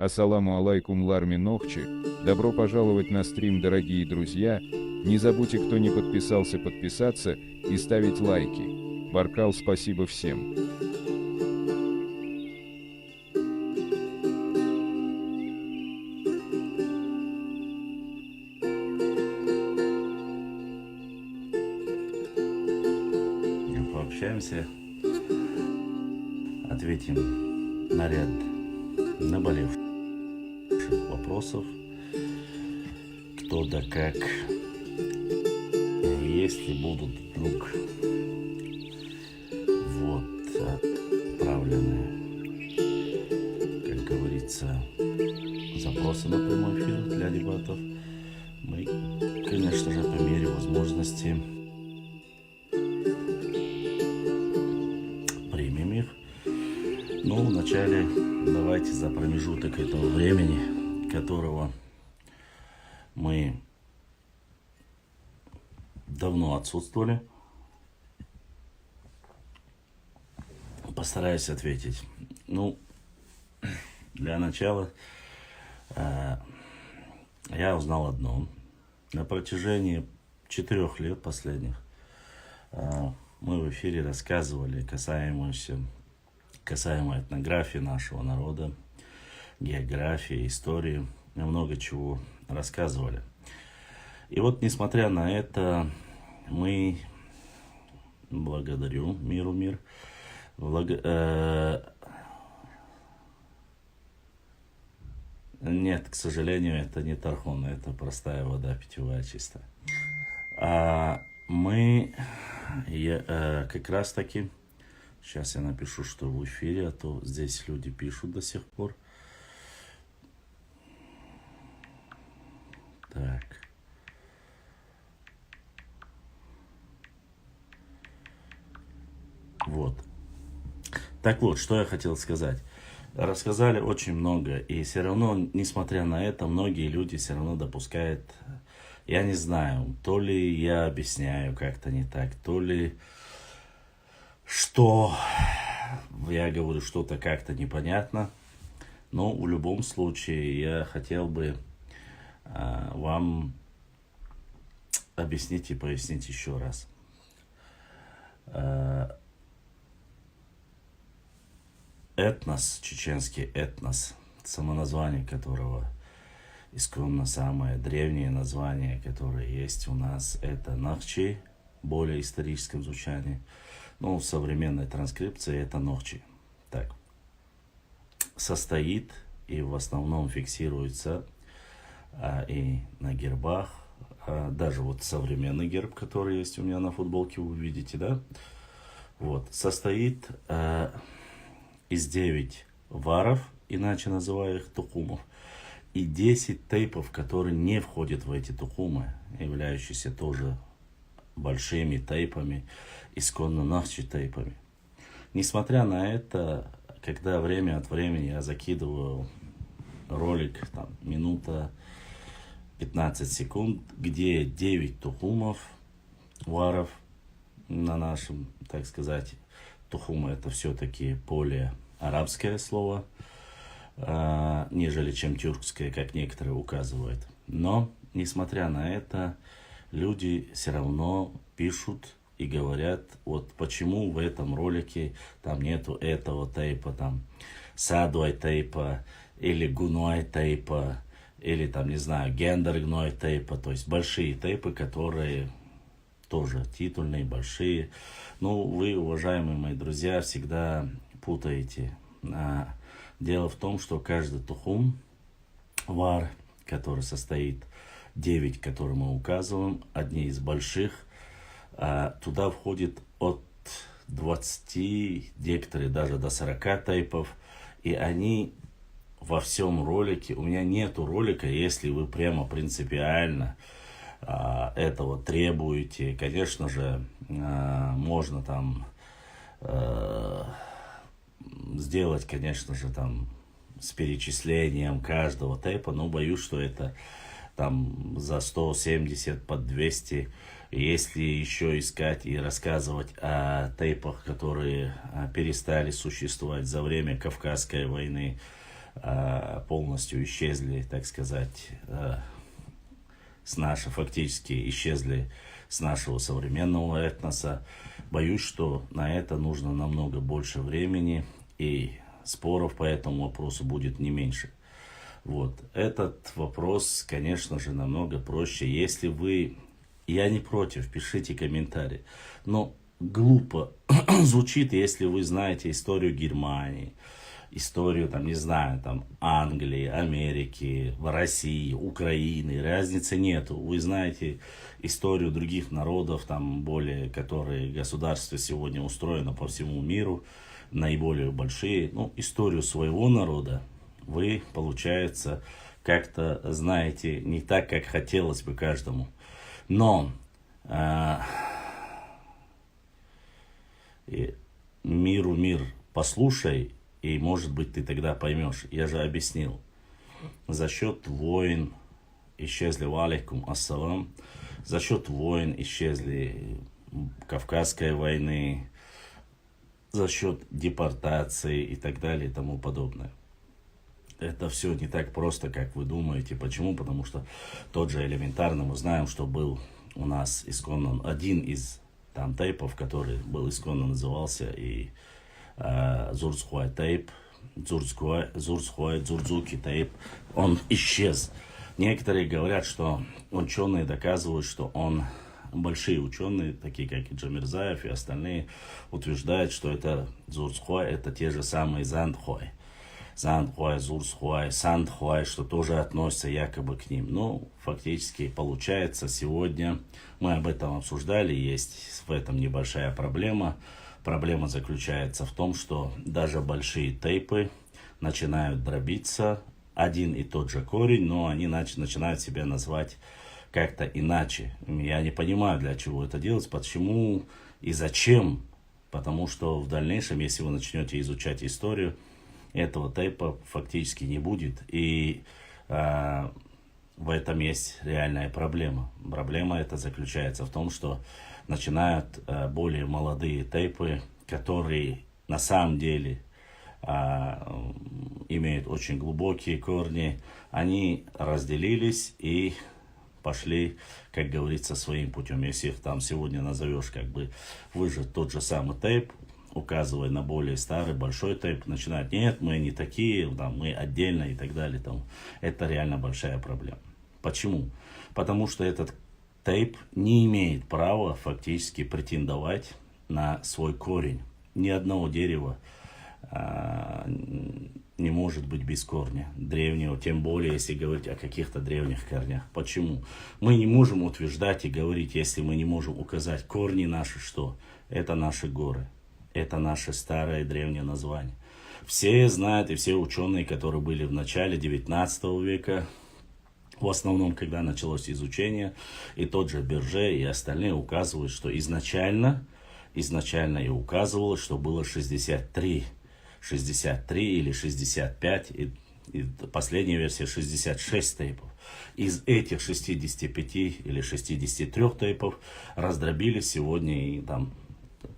Ассаламу алайкум Ларми Нохчи. Добро пожаловать на стрим, дорогие друзья. Не забудьте, кто не подписался, подписаться и ставить лайки. Баркал, спасибо всем. Пообщаемся, ответим на ряд наболевших вопросов, кто да как, если будут вдруг отправлены, как говорится, запросы на прямой эфир для дебатов, мы, конечно же, по мере возможности примем их. Но вначале давайте за промежуток этого времени, которого мы давно отсутствовали, постараюсь ответить. Для начала я узнал одно. На протяжении 4 лет последних мы в эфире рассказывали касаемо этнографии нашего народа, географии, истории, много чего рассказывали. И вот, несмотря на это, мы, благодарю мир, нет, к сожалению, это не тархон, это простая вода питьевая чистая. Как раз таки, сейчас я напишу, что в эфире, а то здесь люди пишут до сих пор. Так. Так вот, что я хотел сказать. Рассказали очень много, и все равно, несмотря на это, многие люди все равно допускают, я не знаю, то ли я объясняю как-то не так, то ли что я говорю что-то как-то непонятно, но в любом случае я хотел бы вам объяснить и пояснить еще раз. Этнос, чеченский этнос, самоназвание которого исконно самое древнее название, которое есть у нас, это Нахчи, более историческом звучании. В современной транскрипции это Нохчи. Так. Состоит и в основном фиксируется и на гербах, даже современный герб, который есть у меня на футболке, вы видите, да? Состоит из 9 варов, иначе называя их тухумов, и 10 тейпов, которые не входят в эти тухумы, являющиеся тоже большими тейпами, исконно нахчи тейпами. Несмотря на это, когда время от времени я закидываю ролик, минута 15 секунд, где 9 тухумов, варов, на нашем, так сказать, тухума это все-таки более арабское слово, нежели чем тюркское, как некоторые указывают. Но, несмотря на это, люди все равно пишут и говорят, почему в этом ролике нету этого тейпа, садуай тейпа, или гуной тейпа, или гендергной тейпа, то есть большие тейпы, которые тоже титульные, большие. Вы, уважаемые мои друзья, всегда путаете. Дело в том, что каждый тухум, вар, который состоит 9, которые мы указываем, одни из больших, туда входит от 20, некоторые даже до 40 тейпов, и они во всем ролике, у меня нету ролика, если вы прямо принципиально этого требуете, конечно же, можно сделать, конечно же, с перечислением каждого тейпа, но боюсь, что это за 170 под 200, если еще искать и рассказывать о тейпах, которые перестали существовать за время Кавказской войны, полностью исчезли, так сказать, фактически исчезли с нашего современного этноса. Боюсь, что на это нужно намного больше времени, и споров по этому вопросу будет не меньше. Вот. Этот вопрос, конечно же, намного проще. Если вы... Я не против, пишите комментарии. Но глупо звучит, если вы знаете историю Германии, историю, там, не знаю, там, Англии, Америки, России, Украины. Разницы нету. Вы знаете историю других народов, там, более, которые государство сегодня устроено по всему миру, наиболее большие. Ну, историю своего народа вы, получается, как-то знаете не так, как хотелось бы каждому. Но миру мир, послушай, и, может быть, ты тогда поймешь. Я же объяснил. За счет войн исчезли, валейкум ассалам, за счет войн исчезли Кавказской войны, за счет депортации и так далее и тому подобное. Это все не так просто, как вы думаете. Почему? Потому что тот же элементарно мы знаем, что был у нас исконно один из там тейпов, который был исконно назывался и Зурцхуай тейп, Зурцуки тейп, он исчез. Некоторые говорят, что ученые доказывают, что он, большие ученые, такие как Джамирзаев и остальные, утверждают, что это Зурцхуай, это те же самые Зандхуай. Зандхуай, Зурцхуай, Сандхуай, что тоже относится якобы к ним. Но фактически получается сегодня, мы об этом обсуждали, есть в этом небольшая проблема. Проблема заключается в том, что даже большие тейпы начинают дробиться, один и тот же корень, но они начинают себя назвать как-то иначе. Я не понимаю, для чего это делать, почему и зачем. Потому что в дальнейшем, если вы начнете изучать историю, этого тейпа фактически не будет. И в этом есть реальная проблема. Проблема эта заключается в том, что начинают более молодые тейпы, которые на самом деле имеют очень глубокие корни, они разделились и пошли, как говорится, своим путем. Если их там сегодня назовешь, как бы выжить тот же самый тейп, указывая на более старый, большой тейп, начинают, нет, мы не такие, там, мы отдельно и так далее. Там. Это реально большая проблема. Почему? Потому что этот тейп не имеет права фактически претендовать на свой корень. Ни одного дерева не может быть без корня древнего, тем более, если говорить о каких-то древних корнях. Почему? Мы не можем утверждать и говорить, если мы не можем указать корни наши, что это наши горы. Это наше старое древнее название. Все знают, и все ученые, которые были в начале 19 века, в основном, когда началось изучение, и тот же Берже, и остальные указывают, что изначально и указывалось, что было 63 или 65, и последняя версия 66 тейпов. Из этих 65 или 63 тейпов раздробились сегодня и там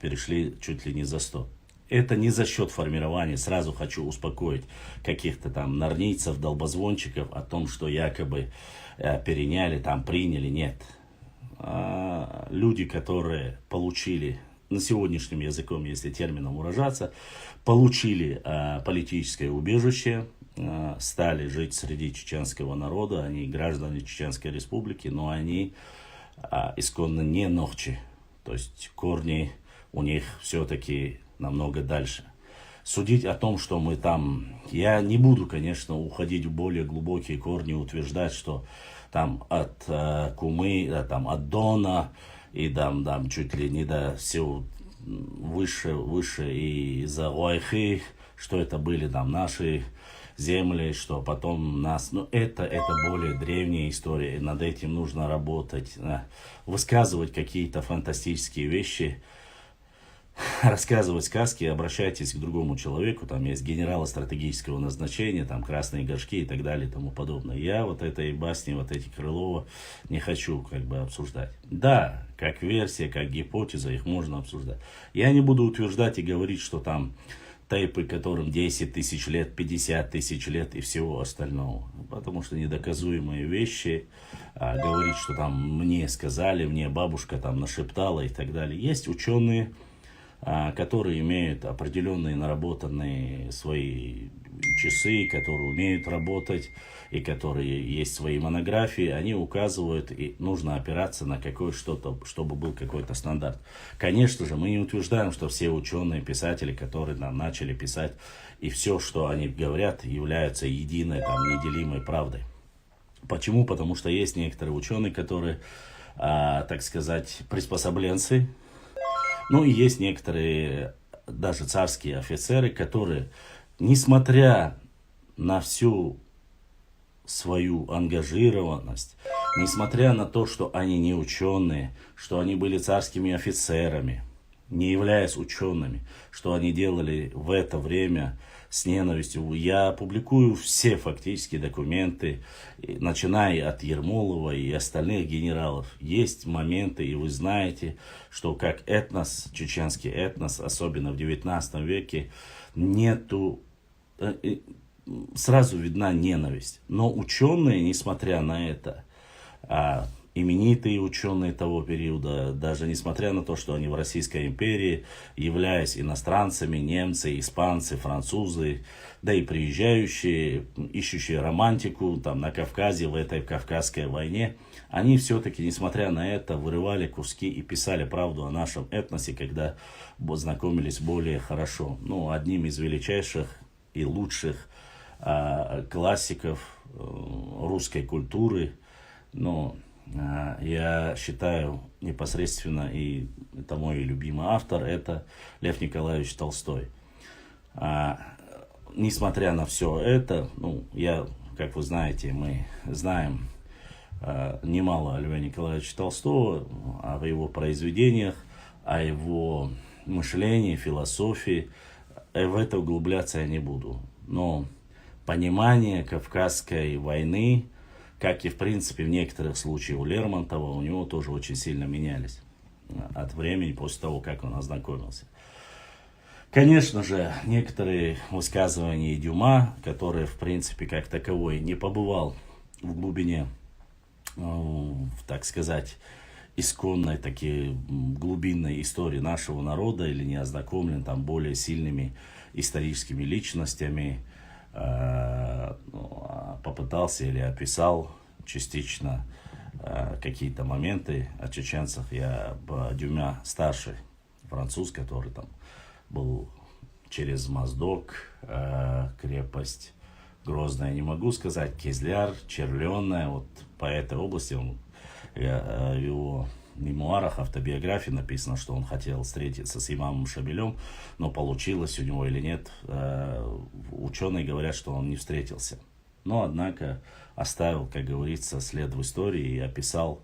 перешли чуть ли не за 100. Это не за счет формирования, сразу хочу успокоить каких-то там нарнийцев, долбозвончиков о том, что якобы переняли, там приняли, нет. Люди, которые получили, на сегодняшнем языком, если термином выражаться, получили политическое убежище, стали жить среди чеченского народа, они граждане Чеченской Республики, но они исконно не нохчи, то есть корни у них все-таки намного дальше. Судить о том, что мы там... Я не буду, конечно, уходить в более глубокие корни, утверждать, что там от Кумы, там, от Дона, и там чуть ли не до всего выше и за Уайхи, что это были там наши земли, что потом нас... Ну, это более древняя история, и над этим нужно работать. Высказывать какие-то фантастические вещи, рассказывать сказки, обращайтесь к другому человеку, там есть генералы стратегического назначения, там красные горшки и так далее и тому подобное. Я вот этой басни, вот эти Крылова не хочу как бы обсуждать. Да, как версия, как гипотеза, их можно обсуждать. Я не буду утверждать и говорить, что там тейпы, которым 10 тысяч лет, 50 тысяч лет и всего остального. Потому что недоказуемые вещи, говорить, что там мне сказали, мне бабушка там нашептала и так далее. Есть ученые, которые имеют определенные наработанные свои часы, которые умеют работать, и которые есть свои монографии, они указывают, и нужно опираться на что-то, чтобы был какой-то стандарт. Конечно же, мы не утверждаем, что все ученые, писатели, которые нам начали писать, и все, что они говорят, являются единой, там, неделимой правдой. Почему? Потому что есть некоторые ученые, которые, так сказать, приспособленцы. Ну и есть некоторые даже царские офицеры, которые, несмотря на всю свою ангажированность, несмотря на то, что они не ученые, что они были царскими офицерами, не являясь учеными, что они делали в это время с ненавистью. Я публикую все фактически документы, начиная от Ермолова и остальных генералов. Есть моменты, и вы знаете, что как этнос, чеченский этнос, особенно в 19 веке, нету, сразу видна ненависть. Но ученые, несмотря на это, именитые ученые того периода, даже несмотря на то, что они в Российской империи, являясь иностранцами, немцы, испанцы, французы, да и приезжающие, ищущие романтику там, на Кавказе, в этой Кавказской войне, они все-таки, несмотря на это, вырывали куски и писали правду о нашем этносе, когда знакомились более хорошо. Ну, одним из величайших и лучших классиков русской культуры, но я считаю непосредственно, и это мой любимый автор, это Лев Николаевич Толстой. Несмотря на все это, как вы знаете, мы знаем немало о Льве Николаевиче Толстого, о его произведениях, о его мышлении, философии. В это углубляться я не буду. Но понимание Кавказской войны, как и, в принципе, в некоторых случаях у Лермонтова, у него тоже очень сильно менялись от времени после того, как он ознакомился. Конечно же, некоторые высказывания Дюма, который, в принципе, как таковой не побывал в глубине, так сказать, исконной, такой глубинной истории нашего народа, или не ознакомлен там более сильными историческими личностями, попытался или описал частично какие-то моменты о чеченцах. Я об Дюма старший, француз, который там был через Моздок, крепость Грозная, не могу сказать, Кизляр, Червленная, вот по этой области он, в его мемуарах, автобиографии написано, что он хотел встретиться с имамом Шамилем, но получилось у него или нет. Ученые говорят, что он не встретился. Но, однако, оставил, как говорится, след в истории и описал,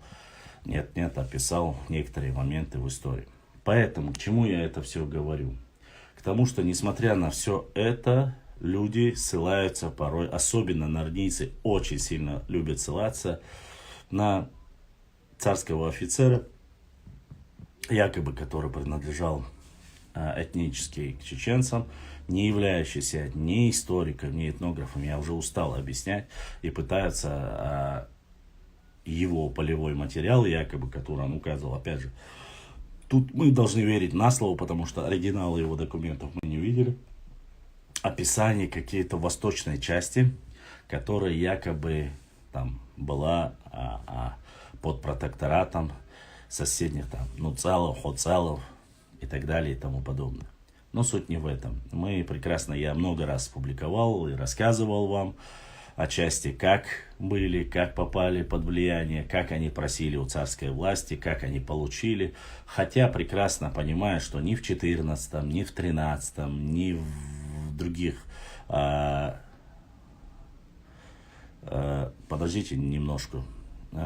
описал некоторые моменты в истории. Поэтому, к чему я это все говорю? К тому, что, несмотря на все это, люди ссылаются порой, особенно нордийцы, очень сильно любят ссылаться на царского офицера, якобы который принадлежал этнически к чеченцам, не являющийся ни историком, ни этнографом. Я уже устал объяснять, и пытаются его полевой материал, якобы, который он указывал, опять же, тут мы должны верить на слово, потому что оригиналы его документов мы не видели. Описание какие-то восточной части, которая якобы там была под протекторатом соседних там Нуцалов, Хоцалов и так далее и тому подобное. Но суть не в этом. Я много раз публиковал и рассказывал вам о части, как были, как попали под влияние, как они просили у царской власти, как они получили. Хотя прекрасно понимая, что ни в 14-м, ни в 13-м, ни в других... подождите немножко.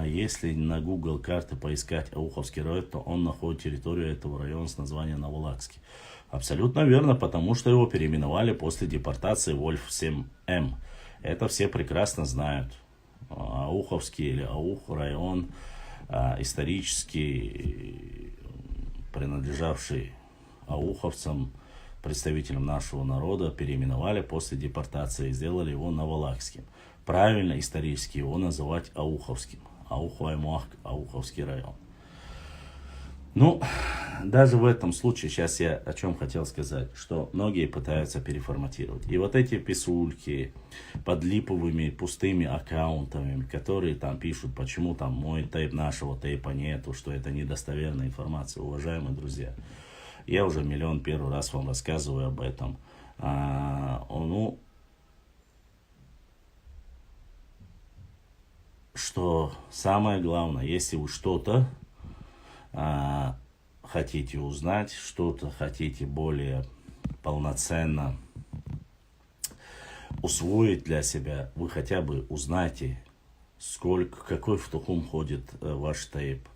Если на Google карты поискать Ауховский район, то он находит территорию этого района с названием Новолакский. Абсолютно верно, потому что его переименовали после депортации Вольф-7М. Это все прекрасно знают. Ауховский или Аух район, исторически принадлежавший ауховцам, представителем нашего народа переименовали после депортации и сделали его новолакским. Правильно исторически его называть Ауховским. Аухуаймуах, Ауховский район. Ну, даже в этом случае, сейчас я о чем хотел сказать, что многие пытаются переформатировать. И вот эти писульки под липовыми пустыми аккаунтами, которые там пишут, почему там мой тейп, нашего тейпа нету, что это недостоверная информация. Уважаемые друзья, я уже миллион первый раз вам рассказываю об этом. Что самое главное, если вы что-то хотите узнать, что-то хотите более полноценно усвоить для себя, вы хотя бы узнаете, какой в Тухум ходит ваш тейп,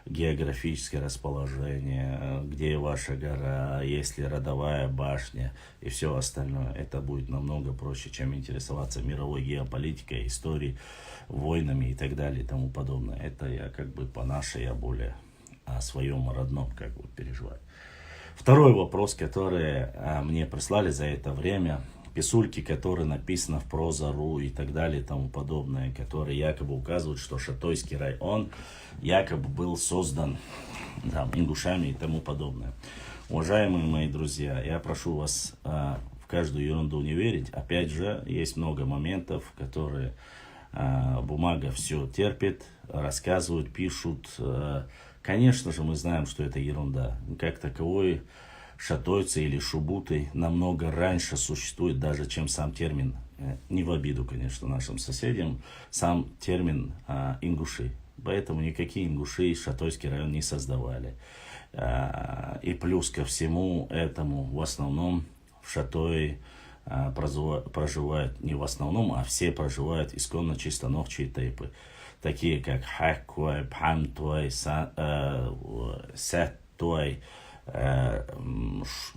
географическое расположение, где ваша гора, есть ли родовая башня и все остальное. Это будет намного проще, чем интересоваться мировой геополитикой, историей, войнами и так далее и тому подобное. Это я как бы по нашей, я более о своем родном как бы переживаю. Второй вопрос, который мне прислали за это время. Писульки, которые написаны в Проза.ру и так далее и тому подобное, которые якобы указывают, что Шатойский район якобы был создан там, ингушами и тому подобное. Уважаемые мои друзья, я прошу вас в каждую ерунду не верить. Опять же, есть много моментов, которые бумага все терпит, рассказывают, пишут. Конечно же, мы знаем, что это ерунда. Как таковой шатойцы или шубуты намного раньше существует даже, чем сам термин, не в обиду, конечно, нашим соседям, сам термин ингуши. Поэтому никакие ингуши Шатойский район не создавали. И плюс ко всему этому в основном в Шатое проживают не в основном, а все проживают исконно чистоногчие тейпы. Такие как Хаккуай, Пхамтуай, Саттуай,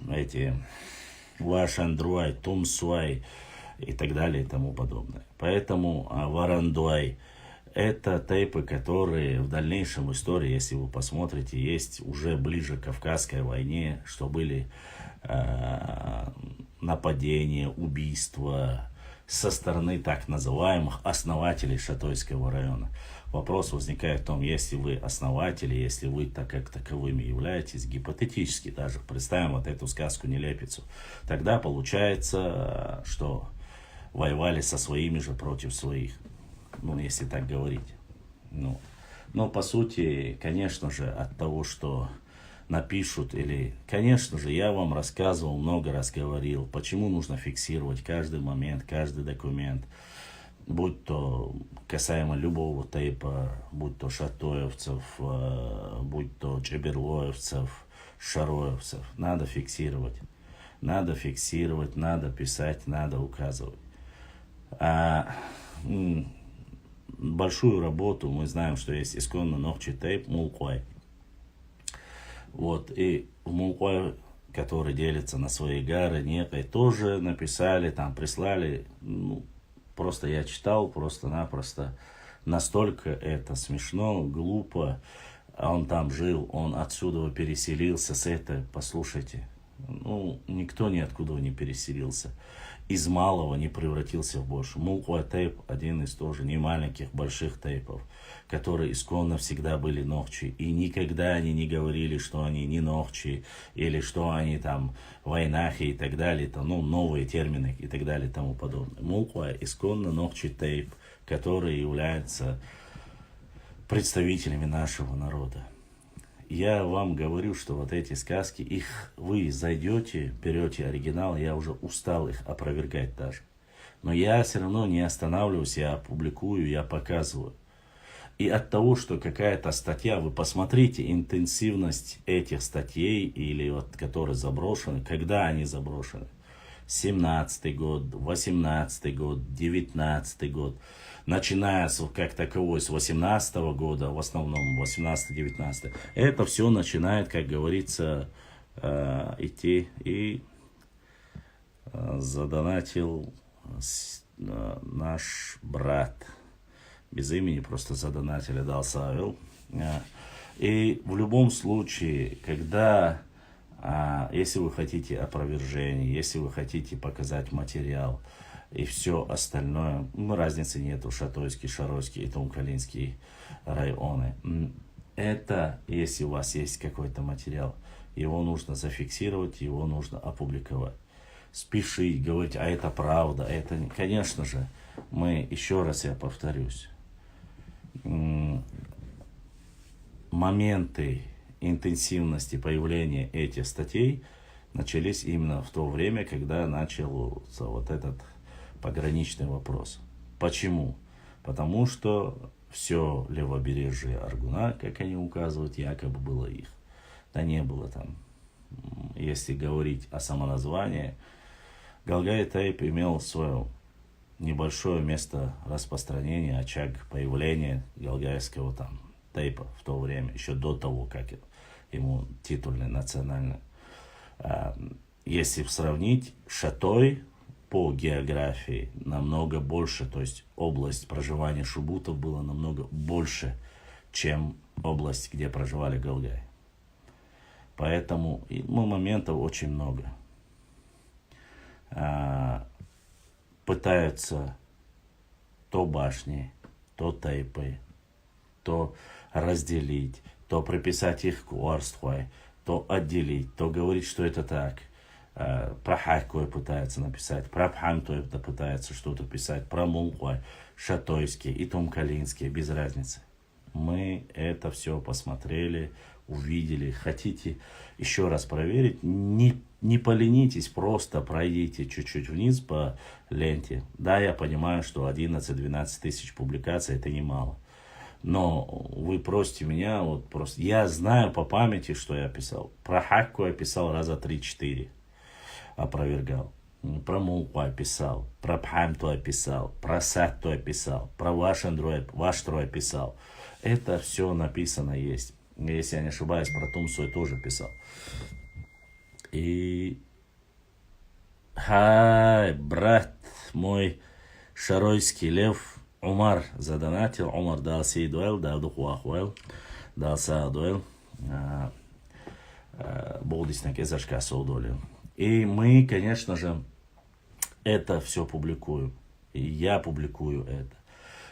эти Вашандруай, Тумсуай и так далее и тому подобное. Поэтому Варандуай — это тейпы, которые в дальнейшем в истории, если вы посмотрите, есть уже ближе к Кавказской войне, что были нападения, убийства со стороны так называемых основателей Шатойского района. Вопрос возникает в том, если вы основатели, если вы так как таковыми являетесь, гипотетически даже, представим вот эту сказку-нелепицу, тогда получается, что воевали со своими же против своих, ну, если так говорить. Но по сути, конечно же, от того, что напишут или... Конечно же, я вам рассказывал, много раз говорил, почему нужно фиксировать каждый момент, каждый документ, будь то касаемо любого тейпа, будь то шатоевцев, будь то джеберлоевцев, шароевцев. Надо фиксировать, надо писать, надо указывать. Большую работу мы знаем, что есть исконно ногчий тейп Мулкуай. Вот, и в Мулкуай, который делится на свои гары, некой, тоже написали, там прислали, просто я читал, просто-напросто, настолько это смешно, глупо, он там жил, он отсюда переселился с этой, послушайте, никто ниоткуда не переселился, из малого не превратился в больше. Мулкуай тейп один из тоже не маленьких, больших тейпов, которые исконно всегда были ногчи. И никогда они не говорили, что они не ногчи, или что они там войнахи и так далее, новые термины и так далее и тому подобное. Мулкуай исконно ногчи тейп, которые являются представителями нашего народа. Я вам говорю, что вот эти сказки, вы зайдете, берете оригинал, я уже устал их опровергать даже. Но я все равно не останавливаюсь, я публикую, я показываю. И от того, что какая-то статья, вы посмотрите интенсивность этих статей, или вот которые заброшены, когда они заброшены. 17-й год, 18-й год, 19-й год. Начиная как таковой с 18-го года, в основном 18-19, это все начинает, как говорится, идти. И задонатил наш брат. Без имени, просто задонатили, дал Савел. И в любом случае, когда Если вы хотите опровержение, если вы хотите показать материал и все остальное, разницы нету, Шатойский, Шаройский и Тумкалинский районы. Это, если у вас есть какой-то материал, его нужно зафиксировать, его нужно опубликовать. Спешить, говорить, а это правда, это, конечно же, мы, еще раз я повторюсь, моменты интенсивности появления этих статей начались именно в то время, когда начался вот этот пограничный вопрос. Почему? Потому что все левобережье Аргуна, как они указывают, якобы было их. Да не было там. Если говорить о самоназвании, Галгай Тейп имел свое небольшое место распространения, очаг появления галгайского там тейпа в то время, еще до того, как ему титульный национальный. Если сравнить, Шатой по географии намного больше, то есть область проживания шубутов была намного больше, чем область, где проживали галгай. Поэтому моментов очень много. Пытаются то башни, то тейпы, то разделить, то приписать их к Уарствой, то отделить, то говорить, что это так. Про Харьков пытаются написать, про Пхамту пытаются что-то писать, про Мулхуай, Шатойский и Тумкалинский, без разницы. Мы это все посмотрели, увидели. Хотите еще раз проверить, не поленитесь, просто пройдите чуть-чуть вниз по ленте. Да, я понимаю, что 11-12 тысяч публикаций это немало. Но вы просите меня, вот просто, я знаю по памяти, что я писал. Про Хакку я писал раза 3-4, опровергал. Про Мулку я писал, про Пхамту я писал, про Сатту я писал, про Ваштру я писал. Это все написано есть. Если я не ошибаюсь, про Тумсу я тоже писал. И... брат мой Шаройский Лев Умар задонатил. Умар дал сей дуэл, дал духуахуэл, дал са дуэл. Болдисник эзашка соудолил. И мы, конечно же, это все публикуем. И я публикую это.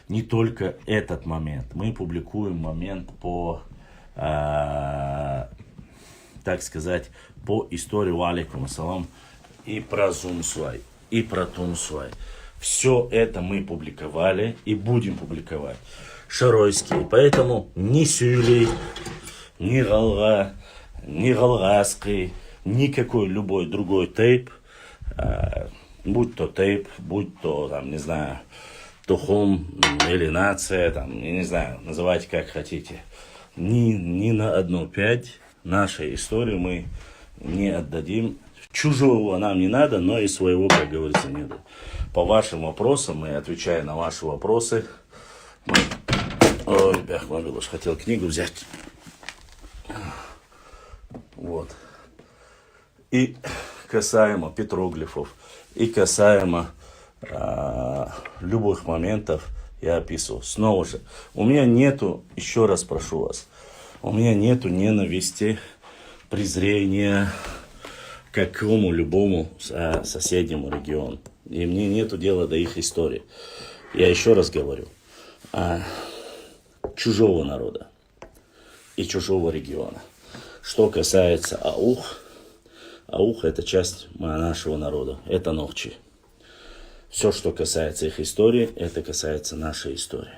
Не только этот момент. Мы публикуем момент по, так сказать, по истории алейкум ассалам и про Зумсуай, и про Тумсуай. Все это мы публиковали и будем публиковать. Шаройский. Поэтому ни Сюлей, ни Галга, ни Галгаский, никакой любой другой тейп, будь то тейп, будь то, там, не знаю, Тухум или нация, там, я не знаю, называйте как хотите. Ни на одну пять нашей истории мы не отдадим. Чужого нам не надо, но и своего, как говорится, не надо. По вашим вопросам, мы отвечаем на ваши вопросы. Ой, Бяхмабилуш, хотел книгу взять. Вот. И касаемо петроглифов, и касаемо любых моментов я описываю. Снова же, у меня нету, еще раз прошу вас, у меня нету ненависти, презрения к какому любому соседнему региону. И мне нету дела до их истории. Я еще раз говорю, чужого народа и чужого региона. Что касается Аух, Аух это часть нашего народа, это Нохчи. Все, что касается их истории, это касается нашей истории.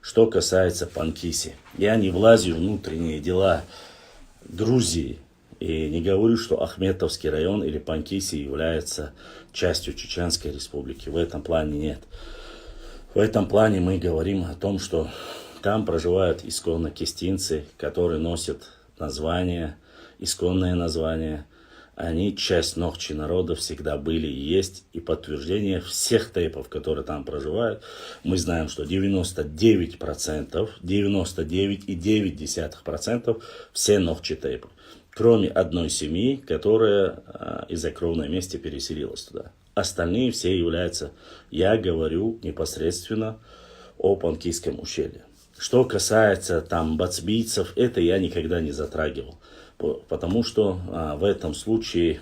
Что касается Панкиси, я не влазю в внутренние дела Грузии и не говорю, что Ахметовский район или Панкиси является частью Чеченской республики. В этом плане нет. В этом плане мы говорим о том, что там проживают исконно кистинцы, которые носят название, исконное название. Они часть Нохчи народа всегда были и есть. И подтверждение всех тейпов, которые там проживают. Мы знаем, что 99%, 99,9% все Нохчи тейпы. Кроме одной семьи, которая из-за кровной мести переселилась туда. Остальные все являются, я говорю непосредственно о Панкийском ущелье. Что касается там бацбийцев, это я никогда не затрагивал. Потому что в этом случае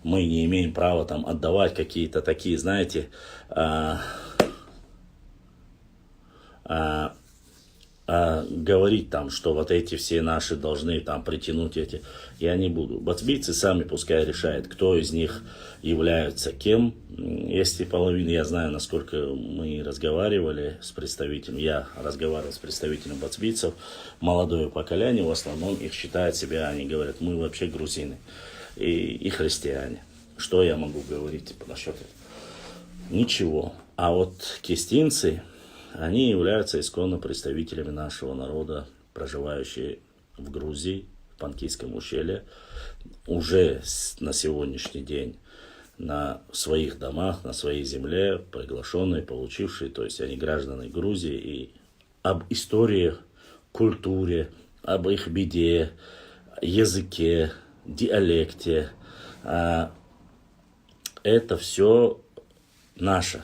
мы не имеем права там отдавать какие-то такие, знаете, говорить там, что вот эти все наши должны там притянуть эти. Я не буду. Бацбийцы сами пускай решают, кто из них является кем. Если половина, я знаю, насколько мы разговаривали с представителем, я разговаривал с представителем бацбийцев, молодое поколение, в основном их считают себя, они говорят, мы вообще грузины и христиане. Что я могу говорить насчет этого? Ничего. А вот кистинцы, они являются исконно представителями нашего народа, проживающие в Грузии, в Панкийском ущелье, уже на сегодняшний день на своих домах, на своей земле, приглашенные, получившие, то есть они граждане Грузии, и об истории, культуре, об их беде, языке, диалекте. Это все наше.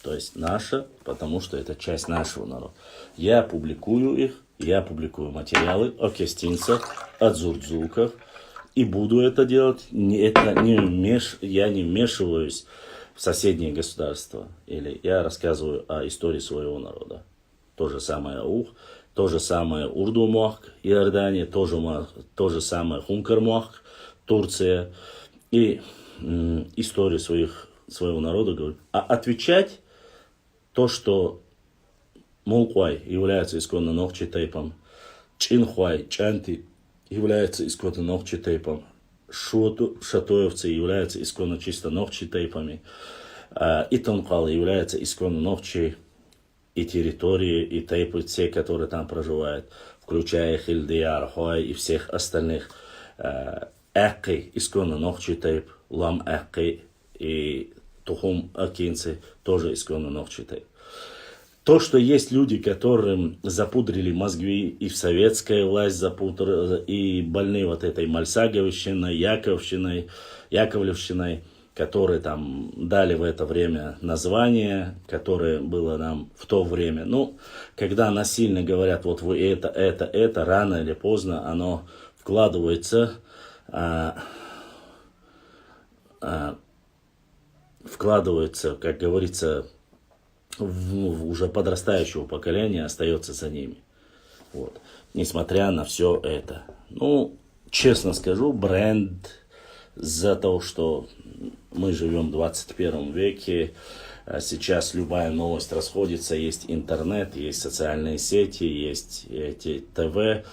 То есть наше, потому что это часть нашего народа. Я публикую их, я публикую материалы о кестинцах, о дзурдзуках. И буду это делать. Я не вмешиваюсь в соседние государства. Или я рассказываю о истории своего народа. То же самое Аух, то же самое Урдумуах, Иордания, то же самое Хункармуах, Турция. И историю своего народа говорю. А отвечать то, что Молквай является исконно ногчетейпом, Чинхуай, Чанти является исконно ногчетейпом, Шатоевцы являются исконно чисто ногчетейпами, и Тонкал является исконно ногчей и территории, и тейпы, те, которые там проживают, включая Хильдияр, Хуай и всех остальных. Экки, исконно ногчетейп, Лам Экки и Тухум Акинцы, тоже исконно ногчетейп. То, что есть люди, которым запудрили мозги и в советская власть запудрила, и больны вот этой Мальсаговщиной, Яковлевщиной, которые там дали в это время название, которое было нам в то время. Ну, когда насильно говорят, вот вы это, рано или поздно оно вкладывается, как говорится, в уже подрастающего поколения, остается за ними. Вот. Несмотря на все это. Ну, честно скажу, бренд за то, что мы живем в 21 веке, сейчас любая новость расходится, есть интернет, есть социальные сети, есть эти ТВ.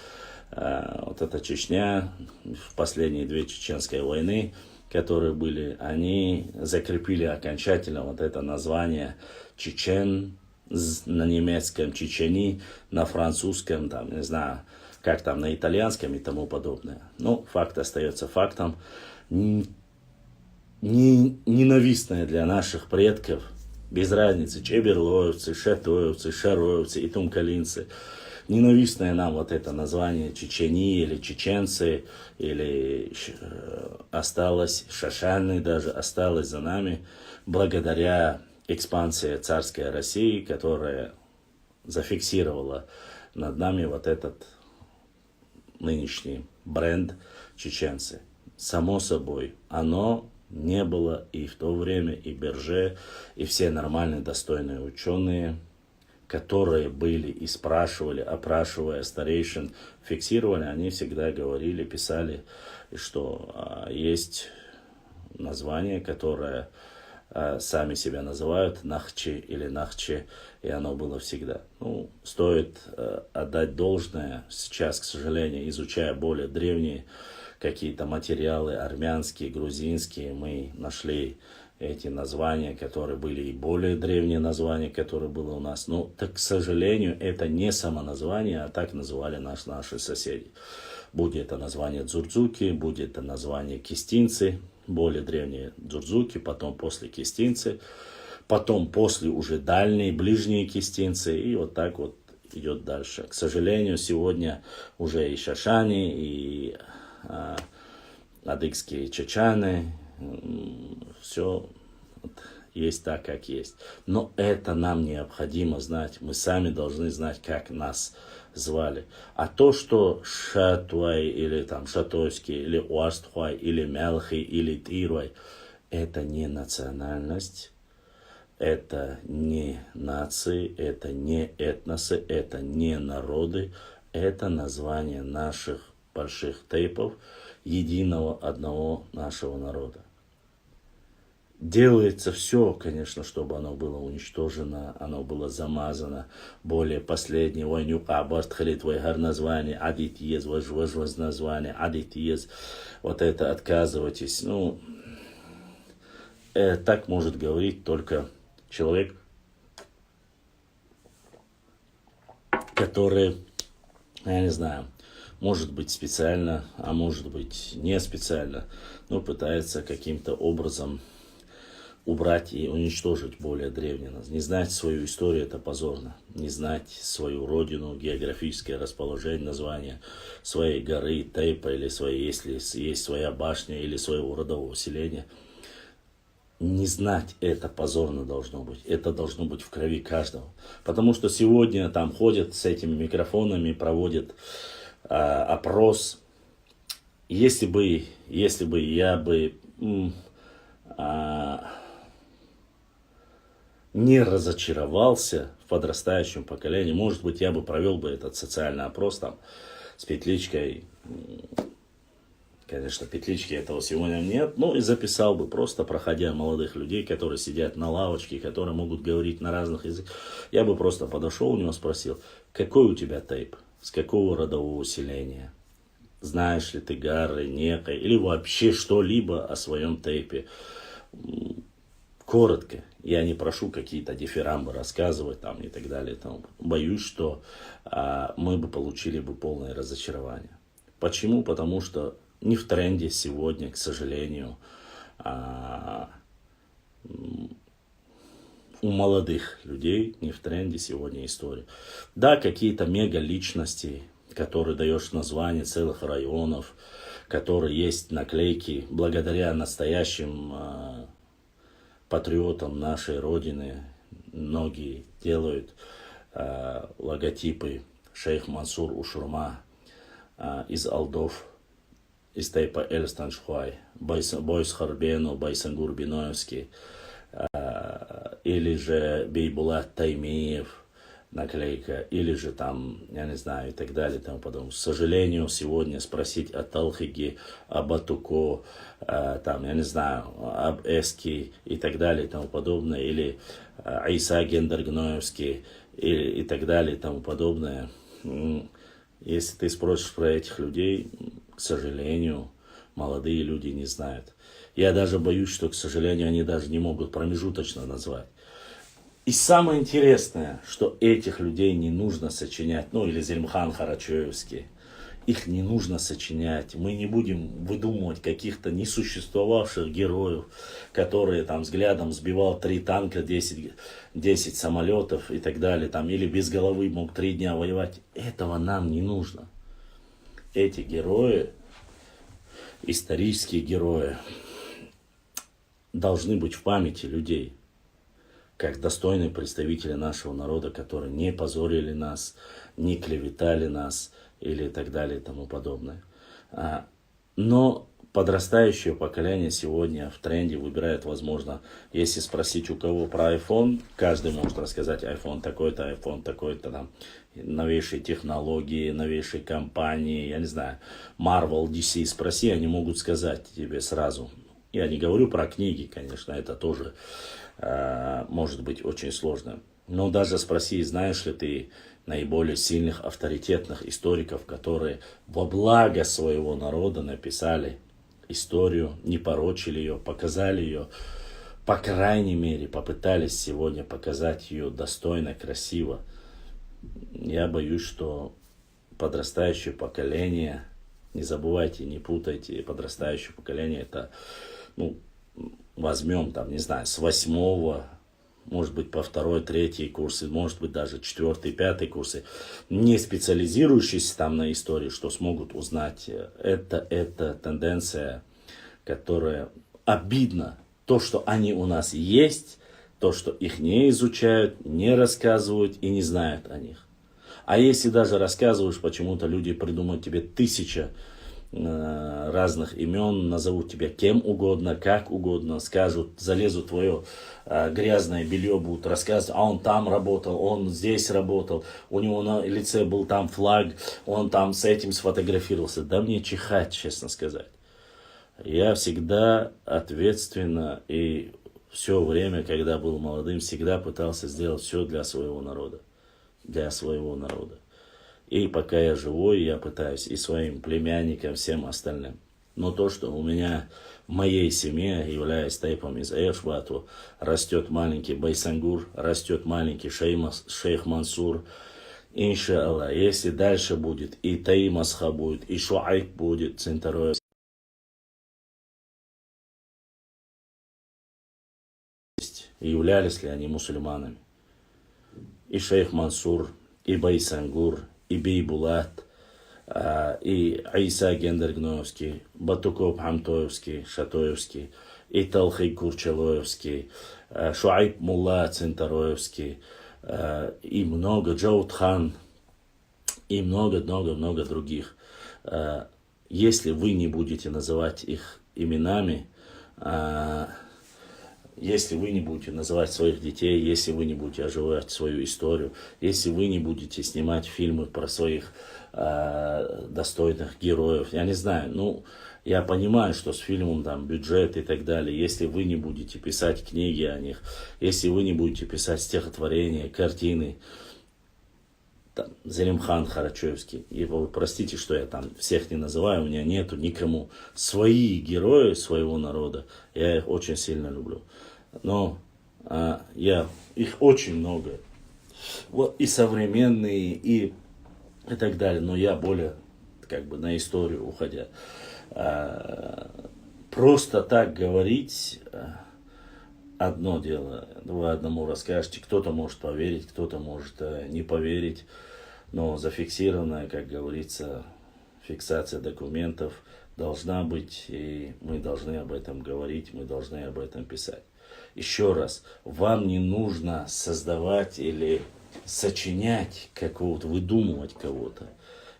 Вот эта Чечня, в последние 2 чеченские войны, которые были, они закрепили окончательно вот это название чечен на немецком, чечени, на французском, там, не знаю, как там, на итальянском и тому подобное. Но факт остается фактом. Ненавистное для наших предков, без разницы, чеберлоевцы, шатоевцы, шароевцы и тумкалинцы, ненавистное нам вот это название чечени или чеченцы, или осталось, шашаны даже осталось за нами, благодаря экспансии царской России, которая зафиксировала над нами вот этот нынешний бренд чеченцы. Само собой, оно не было и в то время, и Берже, и все нормальные, достойные ученые, которые были и спрашивали, опрашивая старейшин, фиксировали, они всегда говорили, писали, что есть название, которое сами себя называют Нахчи или Нахче, и оно было всегда. Ну, стоит отдать должное. Сейчас, к сожалению, изучая более древние какие-то материалы, армянские, грузинские, мы нашли эти названия, которые были и более древние названия, которые было у нас. Но, так, к сожалению, это не самоназвание, а так называли наши соседи. Будь это название дзурдзуки, будь это название кистинцы, более древние дзурдзуки, потом после кистинцы, потом после уже дальние, ближние кистинцы, и вот так вот идет дальше. К сожалению, сегодня уже и шашани, и адыгские чечаны, все есть так, как есть. Но это нам необходимо знать. Мы сами должны знать, как нас звали. А то, что Шатуай, или там Шатойский, или Уастхуай, или Мелхи, или Тирвай, это не национальность, это не нации, это не этносы, это не народы, это название наших больших тейпов, единого одного нашего народа. Делается все, конечно, чтобы оно было уничтожено, оно было замазано. Более последнее, войнюка, абастхалит, вайгар название, адитиез, вожвоз название, адитиез. Вот это отказывайтесь. Ну, так может говорить только человек, который, я не знаю, может быть специально, а может быть не специально, но пытается каким-то образом убрать и уничтожить более древнее. Не знать свою историю — это позорно. Не знать свою родину, географическое расположение, название своей горы, Тейпа, или своей, если есть своя башня, или своего родового селения. Не знать это позорно должно быть. Это должно быть в крови каждого. Потому что сегодня там ходят с этими микрофонами, проводят опрос. Если бы я бы не разочаровался в подрастающем поколении, может быть, я бы провел бы этот социальный опрос там с петличкой. Конечно, петлички этого сегодня нет, но и записал бы, просто проходя молодых людей, которые сидят на лавочке, которые могут говорить на разных языках. Я бы просто подошел у него, спросил: какой у тебя тейп, с какого родового селения, знаешь ли ты Гары, Некой, или вообще что-либо о своем тейпе. Коротко. Я не прошу какие-то дифирамбы рассказывать там и так далее. Там. Боюсь, что мы бы получили бы полное разочарование. Почему? Потому что не в тренде сегодня, к сожалению, у молодых людей не в тренде сегодня история. Да, какие-то мега-личности, которые даешь название целых районов, которые есть наклейки, благодаря настоящим патриотам нашей Родины, многие делают логотипы Шейх Мансур Ушурма из Алдов, из Тейпа Эльстаншхуай, Бойс Харбену, Байсангур Биноевский, или же Бейбулат Таймиев, наклейка, или же там, я не знаю, и так далее, и тому подобное. К сожалению, сегодня спросить о Талхиге, об Атуко, там, я не знаю, об Эски и так далее, и тому подобное, или Айса Гендергноевский, и так далее, и тому подобное. Если ты спросишь про этих людей, к сожалению, молодые люди не знают. Я даже боюсь, что, к сожалению, они даже не могут промежуточно назвать. И самое интересное, что этих людей не нужно сочинять, ну или Зельмхан Харачоевский, их не нужно сочинять. Мы не будем выдумывать каких-то несуществовавших героев, которые там взглядом сбивал 3 танка, 10 самолетов и так далее, там, или без головы мог 3 дня воевать. Этого нам не нужно. Эти герои, исторические герои, должны быть в памяти людей, как достойные представители нашего народа, которые не позорили нас, не клеветали нас, или так далее и тому подобное. Но подрастающее поколение сегодня в тренде выбирает, возможно, если спросить у кого про iPhone, каждый может рассказать: iPhone такой-то, там, новейшие технологии, новейшие компании, я не знаю, Marvel, DC, спроси, они могут сказать тебе сразу. Я не говорю про книги, конечно, это тоже может быть очень сложно. Но даже спроси, знаешь ли ты наиболее сильных авторитетных историков, которые во благо своего народа написали историю, не порочили ее, показали ее, по крайней мере, попытались сегодня показать ее достойно, красиво. Я боюсь, что подрастающее поколение, не забывайте, не путайте, подрастающее поколение — это, возьмем там, не знаю, с 8-го, может быть, по 2-й, 3-й курсы, может быть, даже 4-й, 5-й курсы, не специализирующиеся там на истории, что смогут узнать. Это тенденция, которая обидна. То, что они у нас есть, То, что их не изучают, не рассказывают и не знают о них. А если даже рассказываешь, почему-то люди придумают тебе 1000 разных имен, назовут тебя кем угодно, как угодно, скажут, залезут в твое грязное белье, будут рассказывать, а он там работал, он здесь работал, у него на лице был там флаг, он там с этим сфотографировался. Да мне чихать, честно сказать. Я всегда ответственно и все время, когда был молодым, всегда пытался сделать все для своего народа. Для своего народа. И пока я живой, я пытаюсь и своим племянникам, всем остальным. Но то, что у меня в моей семье, являясь тайпом из Эшбату, растет маленький Байсангур, растет маленький шейх Мансур. Иншаллах, если дальше будет, и Таимасха будет, и Шуайб будет, Центароев. Являлись ли они мусульманами? И шейх Мансур, и Байсангур, и Бейбулат, и Айса Гендергноевский, Батуков Хамтоевский, Шатоевский, и Талхей Курчалоевский, Шуайб Мулла Центароевский, и много, Джаудхан, и много других. Если вы не будете называть их именами, если вы не будете называть своих детей, если вы не будете оживать свою историю, если вы не будете снимать фильмы про своих достойных героев, я не знаю, ну, я понимаю, что с фильмом там бюджет и так далее, если вы не будете писать книги о них, если вы не будете писать стихотворения, картины, там, Залимхан Харачевский, и вы простите, что я там всех не называю, у меня нету никому. Свои герои своего народа, я их очень сильно люблю. Но их очень много. Вот, и современные, и так далее. Но я более как бы на историю уходя. Просто так говорить одно дело. Вы одному расскажете, кто-то может поверить, кто-то может не поверить. Но зафиксированная, как говорится, фиксация документов должна быть, и мы должны об этом говорить, мы должны об этом писать. Еще раз, вам не нужно создавать или сочинять какого-то, выдумывать кого-то.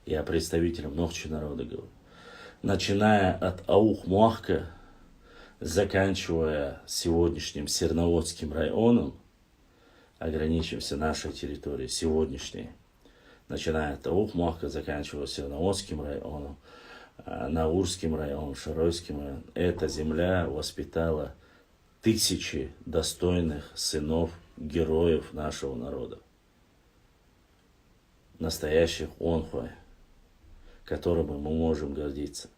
Я представителям Нохчи народа говорю. Начиная от Аух-Муахка, заканчивая сегодняшним Серноводским районом, ограничимся нашей территорией сегодняшней, начиная от Аух-Муахка, заканчивая Серноводским районом, Наурским районом, Шаройским районом, эта земля воспитала тысячи достойных сынов, героев нашего народа. Настоящих онхуай, которыми мы можем гордиться.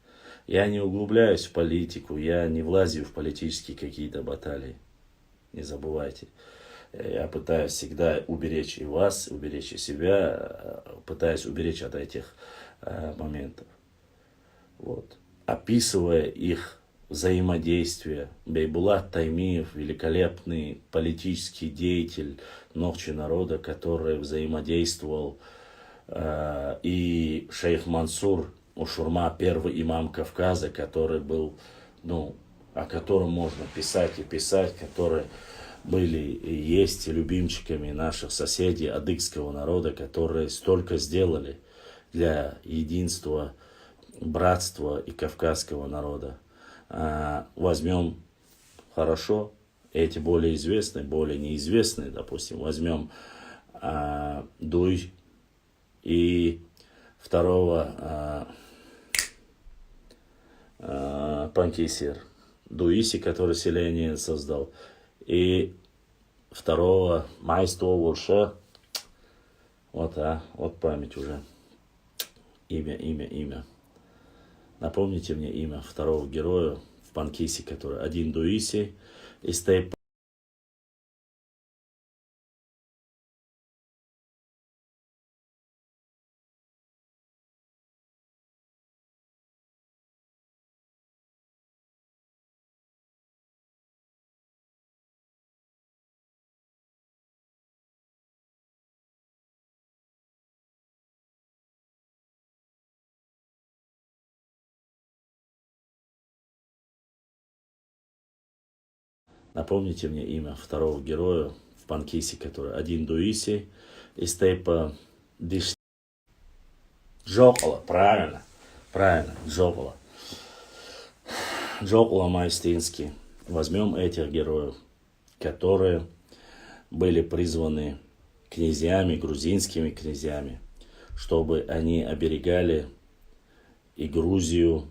Я не углубляюсь в политику, я не влазю в политические какие-то баталии. Не забывайте. Я пытаюсь всегда уберечь и вас, уберечь и себя, пытаюсь уберечь от этих моментов. Вот. Описывая их взаимодействие. Бейбулат Таймиев, великолепный политический деятель Нохчи народа, который взаимодействовал, и шейх Мансур Ушурма, первый имам Кавказа, который был, ну, о котором можно писать и писать, которые были и есть любимчиками наших соседей адыгского народа, которые столько сделали для единства, братства и кавказского народа. Возьмем хорошо, эти более известные, более неизвестные, допустим, возьмем Дуй и второго Панкисир. Дуиси, который селение создал, и второго Майство Вурша. Вот память уже. Имя. Напомните мне имя второго героя в Панкисе, который один Дуиси из Тейп. Напомните мне имя второго героя в Панкисе, который один Дуиси из тейпа Диш. Джокола, правильно, Джокола. Джокола Майстинский. Возьмем этих героев, которые были призваны князьями, грузинскими князьями, чтобы они оберегали и Грузию,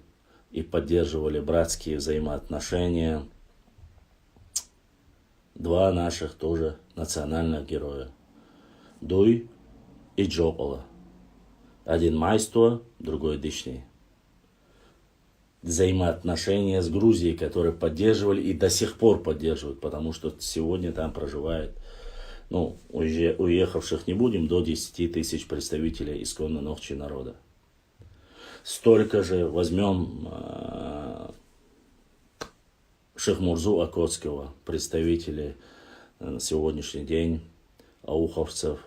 и поддерживали братские взаимоотношения. Два наших тоже национальных героя. Дуй и Джокола. Один Майство, другой Дишни. Взаимоотношения с Грузией, которые поддерживали и до сих пор поддерживают, потому что сегодня там проживает, уже уехавших не будем, до 10 тысяч представителей исконно нохчи народа. Столько же возьмем Шахмурзу Окотского, представителей на сегодняшний день ауховцев,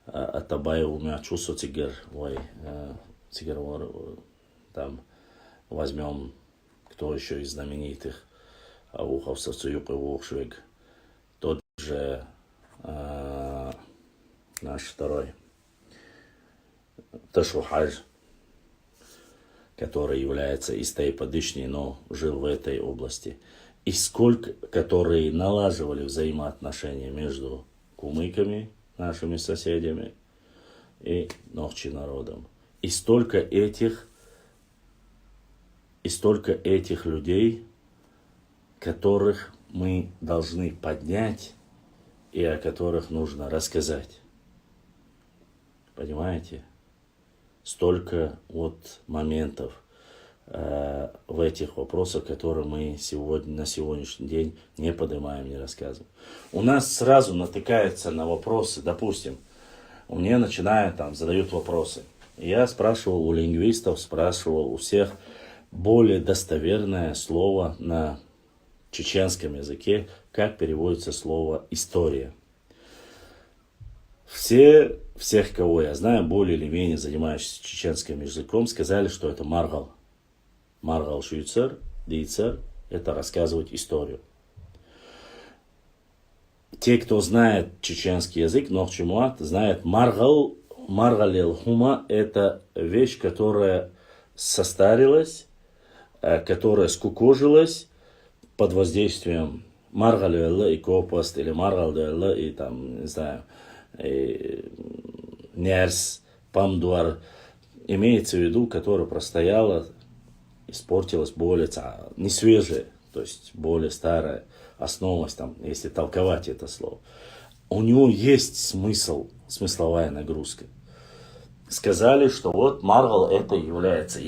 Атабаеву Мячусу Цигер, там возьмем, кто еще из знаменитых ауховцев, Цуюк и Вухшвик, тот же наш второй Ташухаж, который является из тейпа Дишни, но жил в этой области. И сколько, которые налаживали взаимоотношения между кумыками, нашими соседями, и нохчи народом. И столько этих людей, которых мы должны поднять и о которых нужно рассказать. Понимаете? Столько моментов в этих вопросах, которые мы на сегодняшний день не поднимаем, не рассказываем. У нас сразу натыкается на вопросы, допустим, мне задают вопросы. Я спрашивал у лингвистов, спрашивал у всех более достоверное слово на чеченском языке, как переводится слово «история». Всех, кого я знаю, более или менее занимающихся чеченским языком, сказали, что это маргал. Маргал шуйцер, дейцер – это рассказывать историю. Те, кто знает чеченский язык, нохчимуат, знает маргалел хума – это вещь, которая состарилась, которая скукожилась под воздействием маргалюэлла и копост, или маргалюэлла и нерс, памдуар, имеется в виду, которая простояла, испортилась более, не свежая, то есть более старая, основа, если толковать это слово. У него есть смысловая нагрузка. Сказали, что маргал это является,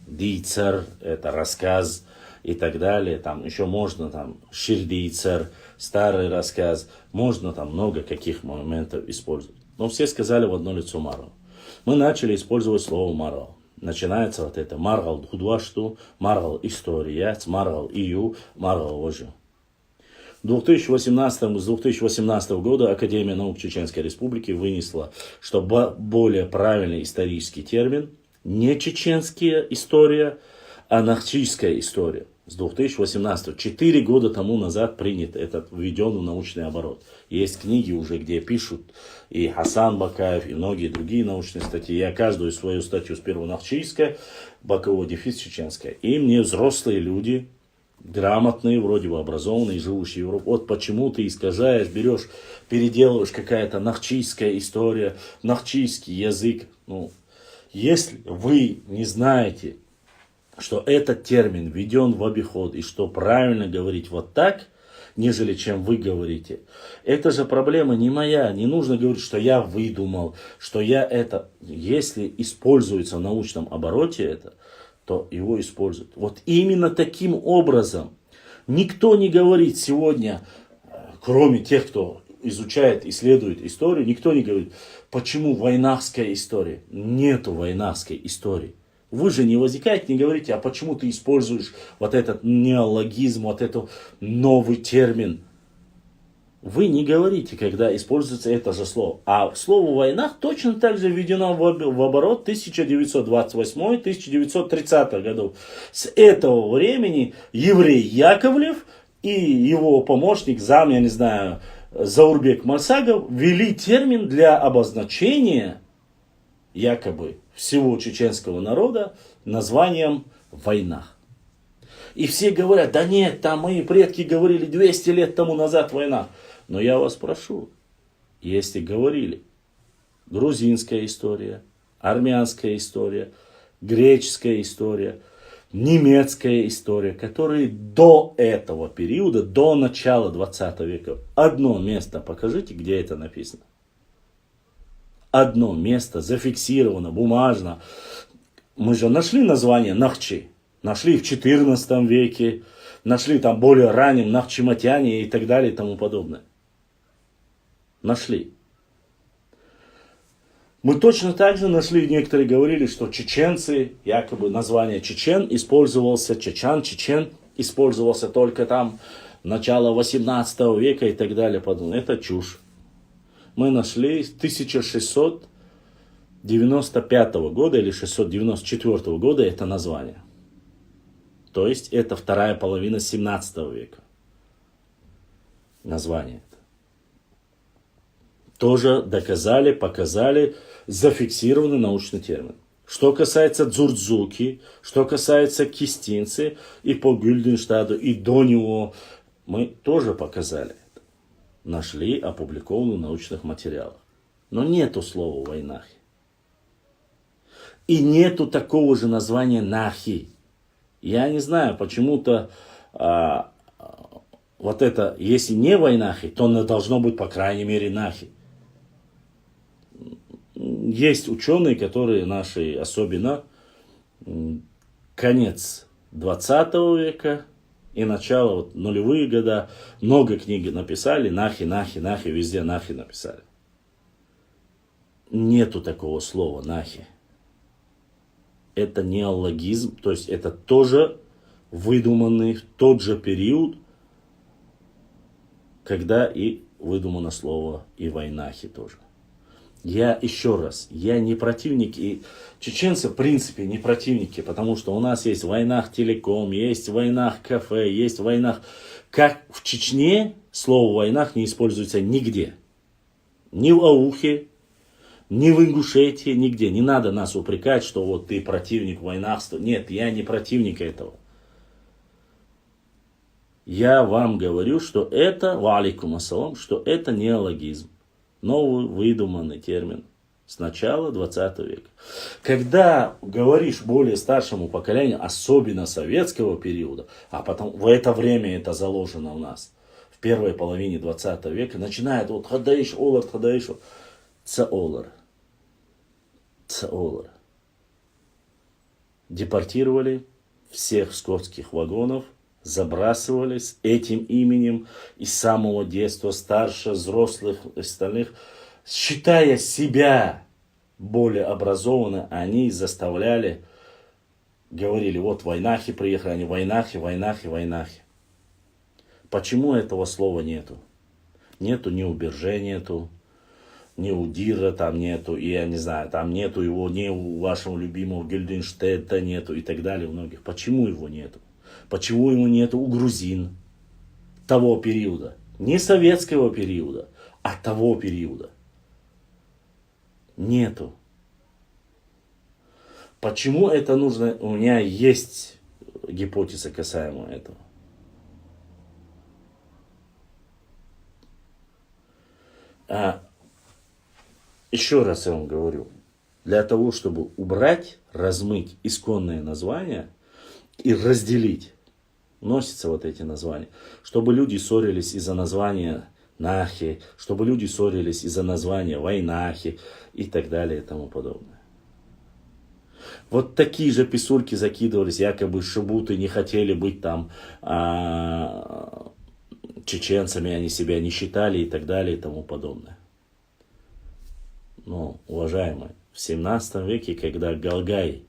дийцер, это рассказ и так далее, еще можно ширдийцер, старый рассказ, можно много каких моментов использовать. Но все сказали в одно лицо маргал. Мы начали использовать слово маргал. Начинается это маргал худвашту, маргал история, маргал ию, маргал ожу. С 2018 года Академия наук Чеченской Республики вынесла, что более правильный исторический термин не чеченская история, а нахчийская история. С 2018, 4 года тому назад принят введен в научный оборот. Есть книги уже, где пишут и Хасан Бакаев, и многие другие научные статьи. Я каждую свою статью сперва нахчийская, боковой дефис чеченская. И мне взрослые люди, грамотные, вроде бы образованные, живущие в Европе. Почему ты искажаешь, берешь, переделываешь какая-то нахчийская история, нахчийский язык. Если вы не знаете, что этот термин введен в обиход, и что правильно говорить так, нежели чем вы говорите, это же проблема не моя. Не нужно говорить, что я выдумал, что я это. Если используется в научном обороте то его используют. Именно таким образом. Никто не говорит сегодня, кроме тех, кто изучает, исследует историю, никто не говорит, почему войнахская история. Нету войнахской истории. Вы же не возникаете, не говорите, а почему ты используешь этот неологизм, этот новый термин. Вы не говорите, когда используется это же слово. А слово «войнах» точно так же введено в оборот 1928-1930 годов. С этого времени еврей Яковлев и его помощник, зам, я не знаю, Заурбек Марсагов, ввели термин для обозначения якобы всего чеченского народа названием «война». И все говорят, да нет, там мои предки говорили 200 лет тому назад война. Но я вас прошу, если говорили грузинская история, армянская история, греческая история, немецкая история, которые до этого периода, до начала 20 века, одно место покажите, где это написано. Одно место зафиксировано, бумажно. Мы же нашли название Нахчи. Нашли в 14 веке, нашли там более раннем Нахчиматяне и так далее и тому подобное. Нашли. Мы точно так же нашли, некоторые говорили, что чеченцы, якобы название чечен использовался, чечен использовался только там начало 18 века и так далее. Это чушь. Мы нашли с 1695 года или 694 года это название. То есть это вторая половина 17 века. Название это. Тоже доказали, показали, зафиксированный научный термин. Что касается дзурдзуки, что касается кистинцы, и по Гюльденштаду, и до него, мы тоже показали это. Нашли опубликованную в научных материалах. Но нету слова войнахи. И нету такого же названия нахи. Я не знаю, почему-то вот это, если не войнахи, то оно должно быть, по крайней мере, нахи. Есть ученые, которые наши, особенно конец 20 века и начало вот, нулевые года, много книг написали, нахи, везде нахи написали. Нету такого слова нахи. Это неологизм, то есть это тоже выдуманный в тот же период, когда и выдумано слово и войнахи тоже. Я еще раз, я не противник, и чеченцы в принципе не противники, потому что у нас есть войнах телеком, есть войнах кафе, есть войнах. Как в Чечне слово войнах не используется нигде. Ни в Аухе, ни в Ингушетии, нигде. Не надо нас упрекать, что вот ты противник войнахства. Нет, я не противник этого. Я вам говорю, что это, валикум ассалам, что это неологизм. Новый выдуманный термин с начала 20 века. Когда говоришь более старшему поколению, особенно советского периода, а потом в это время это заложено у нас, в первой половине 20 века, начинает вот хадаиш, олар, цаолар. Цаолар. Депортировали всех скотских вагонов, забрасывали с этим именем и с самого детства, старше, взрослых, остальных, считая себя более образованными, они заставляли, говорили, вот войнахи приехали, они войнахи. Почему этого слова нету? Нету ни у Берже, нету, ни у Дира там нету, и я не знаю, там нету его, ни у вашего любимого Гюльденштедта нету и так далее у многих. Почему его нету? Почему его нету у грузин того периода? Не советского периода, а того периода. Нету. Почему это нужно? У меня есть гипотеза касаемо этого. Еще раз я вам говорю. Для того, чтобы убрать, размыть исконные названия и разделить, носятся вот эти названия. Чтобы люди ссорились из-за названия Нахи, чтобы люди ссорились из-за названия Войнахи и так далее и тому подобное. Вот такие же писульки закидывались, якобы шибуты не хотели быть там чеченцами, они себя не считали и так далее и тому подобное. Но, уважаемые, в 17 веке, когда галгаи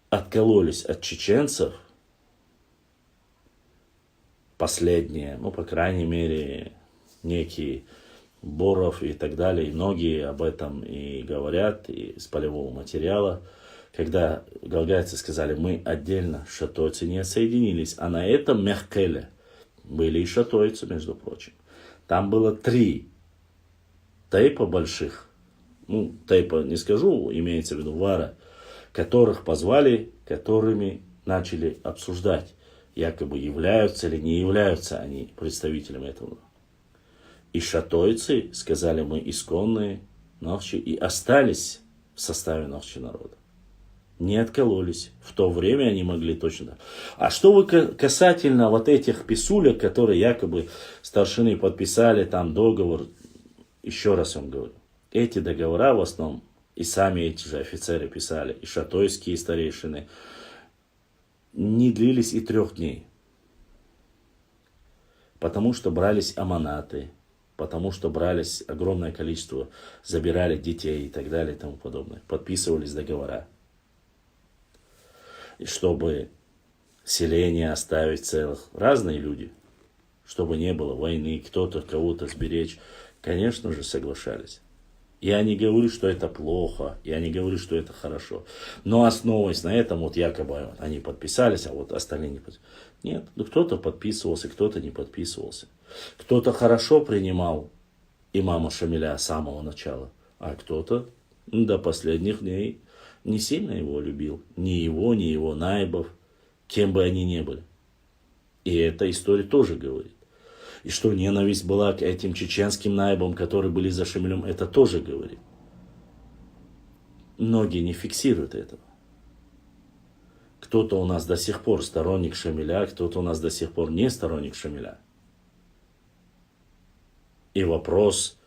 откололись от чеченцев, последние, ну, по крайней мере, некие Боров и так далее, и многие об этом и говорят, и с полевого материала, когда галгайцы сказали, мы отдельно, шатойцы не соединились, а на этом Мехкеле были и шатойцы, между прочим. Там было 3 тейпа больших, ну, тейпа не скажу, имеется в виду вара, которых позвали, которыми начали обсуждать, якобы являются или не являются они представителями этого. И шатойцы сказали, мы исконные Нохчи, и остались в составе Нохчи народа. Не откололись. В то время они могли точно. А что вы касательно вот этих писулек, которые якобы старшины подписали там договор, еще раз вам говорю, эти договора в основном и сами эти же офицеры писали, и шатойские старейшины, не длились и 3 дней. Потому что брались аманаты, потому что брались огромное количество, забирали детей и так далее и тому подобное. Подписывались договора. И чтобы селение оставить целых, разные люди, чтобы не было войны, кто-то кого-то сберечь, конечно же, соглашались. Я не говорю, что это плохо, я не говорю, что это хорошо. Но основываясь на этом, вот якобы они подписались, а вот остальные не подписывались. Нет, ну кто-то подписывался, кто-то не подписывался. Кто-то хорошо принимал имама Шамиля с самого начала, а кто-то до последних дней не сильно его любил. Ни его наибов, кем бы они ни были. И эта история тоже говорит. И что ненависть была к этим чеченским наибам, которые были за Шамилем, это тоже говорит. Многие не фиксируют этого. Кто-то у нас до сих пор сторонник Шамиля, кто-то у нас до сих пор не сторонник Шамиля. И вопрос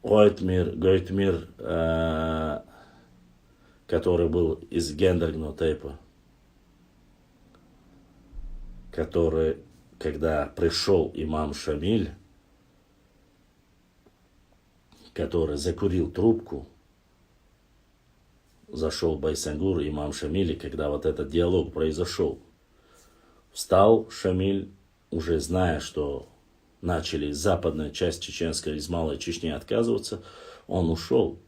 Гойтмир, который был из Гендергно тейпа, который, когда пришел имам Шамиль, который закурил трубку, зашел Байсангур, имам Шамиль, и когда вот этот диалог произошел, встал Шамиль, уже зная, что начали западная часть чеченской из Малой Чечни отказываться, он ушел.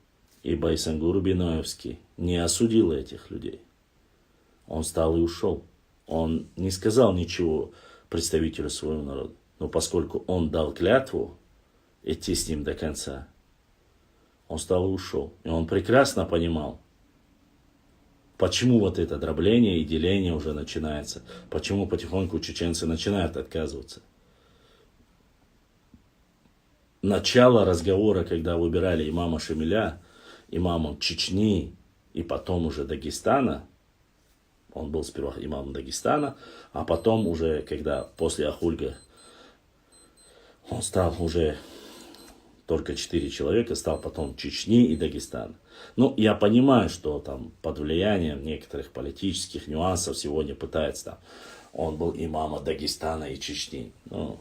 И Байсангур Биноевский не осудил этих людей. Он встал и ушел. Он не сказал ничего представителю своего народа. Но поскольку он дал клятву идти с ним до конца, он встал и ушел. И он прекрасно понимал, почему вот это дробление и деление уже начинается. Почему потихоньку чеченцы начинают отказываться. Начало разговора, когда выбирали имама Шамиля, имамом Чечни и потом уже Дагестана, он был сперва имамом Дагестана, а потом уже, когда после Ахульга он стал уже только 4 человека, стал потом Чечни и Дагестана. Ну, я понимаю, что там под влиянием некоторых политических нюансов сегодня пытается там, он был имамом Дагестана и Чечни. Ну,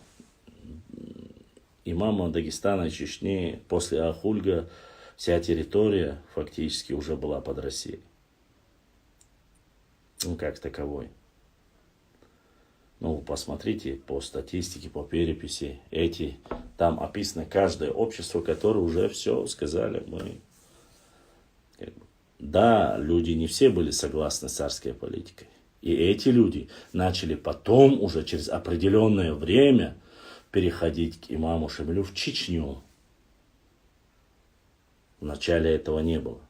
имама Дагестана и Чечни после Ахульга вся территория фактически уже была под Россией. Ну, как таковой. Ну, посмотрите по статистике, по переписи. Там описано каждое общество, которое уже все сказали. Да, люди не все были согласны с царской политикой. И эти люди начали потом, уже через определенное время, переходить к имаму Шамилю в Чечню. Вначале этого не было.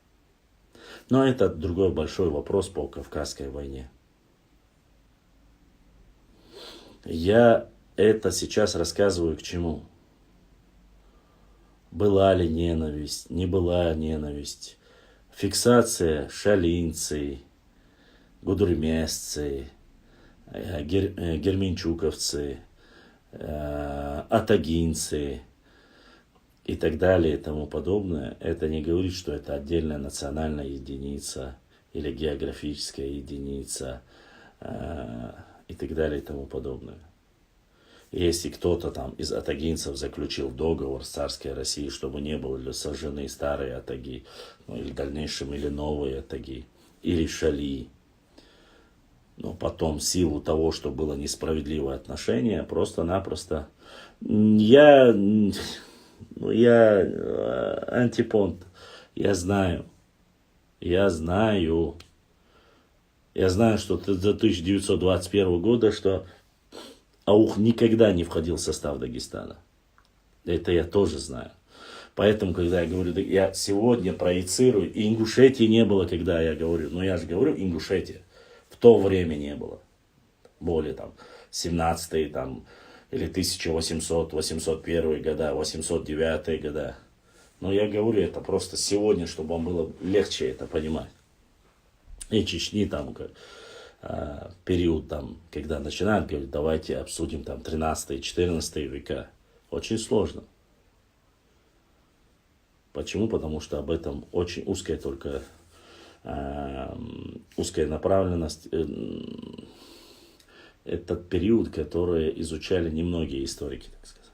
Но это другой большой вопрос по Кавказской войне. Я это сейчас рассказываю к чему? Была ли ненависть, не была ненависть. Фиксация шалинцы, гудурмесцы, герменчуковцы, атагинцы и так далее и тому подобное, это не говорит, что это отдельная национальная единица или географическая единица и так далее и тому подобное. Если кто-то там из атагинцев заключил договор с царской Россией, чтобы не были сожжены старые атаги, ну, или в дальнейшем, или новые атаги, или шали, но потом в силу того, что было несправедливое отношение, просто-напросто я антипонт, я знаю, Я знаю, что до 1921 года, что Аух никогда не входил в состав Дагестана. Это я тоже знаю. Поэтому, когда я говорю, я сегодня проецирую, и Ингушетии не было, когда я говорю, но я же говорю Ингушетия, в то время не было. Более там 17-е там, или 1800-801 года, 809 года. Но я говорю это просто сегодня, чтобы вам было легче это понимать. И Чечни там, период там, когда начинают говорить, давайте обсудим там 13-14 века. Очень сложно. Почему? Потому что об этом очень узкая только узкая направленность. Этот период, который изучали немногие историки, так сказать.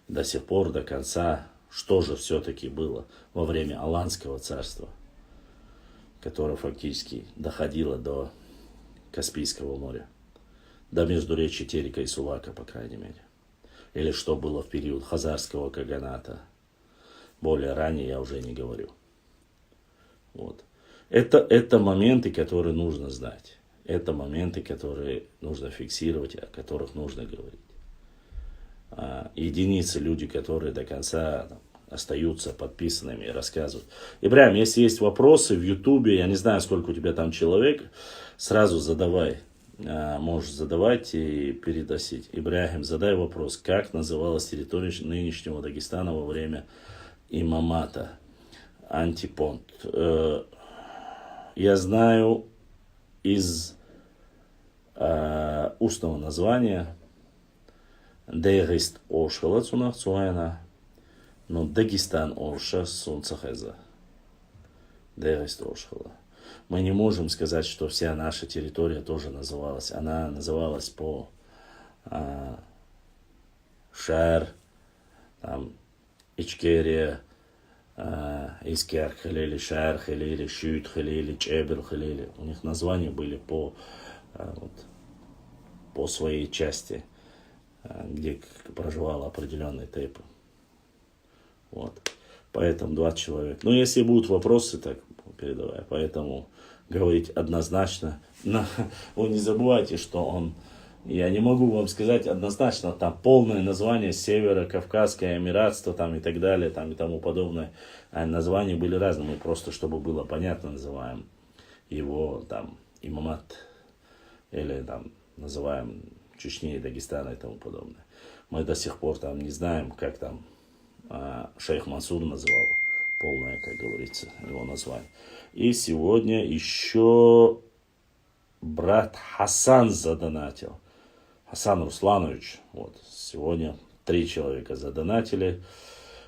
До сих пор, до конца, что же все-таки было во время Аланского царства, которое фактически доходило до Каспийского моря, до междуречия Терека и Сулака, по крайней мере. Или что было в период Хазарского каганата. Более ранее я уже не говорю. Вот. Это моменты, которые нужно знать. Это моменты, которые нужно фиксировать, о которых нужно говорить. Единицы люди, которые до конца остаются подписанными и рассказывают. Ибрахим, если есть вопросы в Ютубе, я не знаю, сколько у тебя там человек, сразу задавай. Можешь задавать и передосить. Ибрахим, задай вопрос, как называлась территория нынешнего Дагестана во время имамата? Антипонт. Я знаю из устного названия Дегист Ошхала Цунахцуайна, но Дагестан Оша Сунцахеза. Дегист Ошхала. Мы не можем сказать, что вся наша территория тоже называлась. Она называлась по Шар, там, Ичкерия, Искер Халили, Шар Халили, Шют Халили, Чебер Халили. У них названия были по своей части, где проживало определенные тейпы. Вот. Поэтому 20 человек. Но если будут вопросы, так передавай. Поэтому говорить однозначно. Но вы не забывайте, что я не могу вам сказать однозначно, там полное название Северо-Кавказское Эмиратство там, и так далее, там, и тому подобное. Названия были разные, мы просто, чтобы было понятно, называем его там имамат, или там называем Чечни, Дагестана и тому подобное. Мы до сих пор там не знаем, как там шейх Мансур называл полное, как говорится, его название. И сегодня еще брат Хасан задонатил. Хасан Русланович. Вот, сегодня 3 человека задонатили.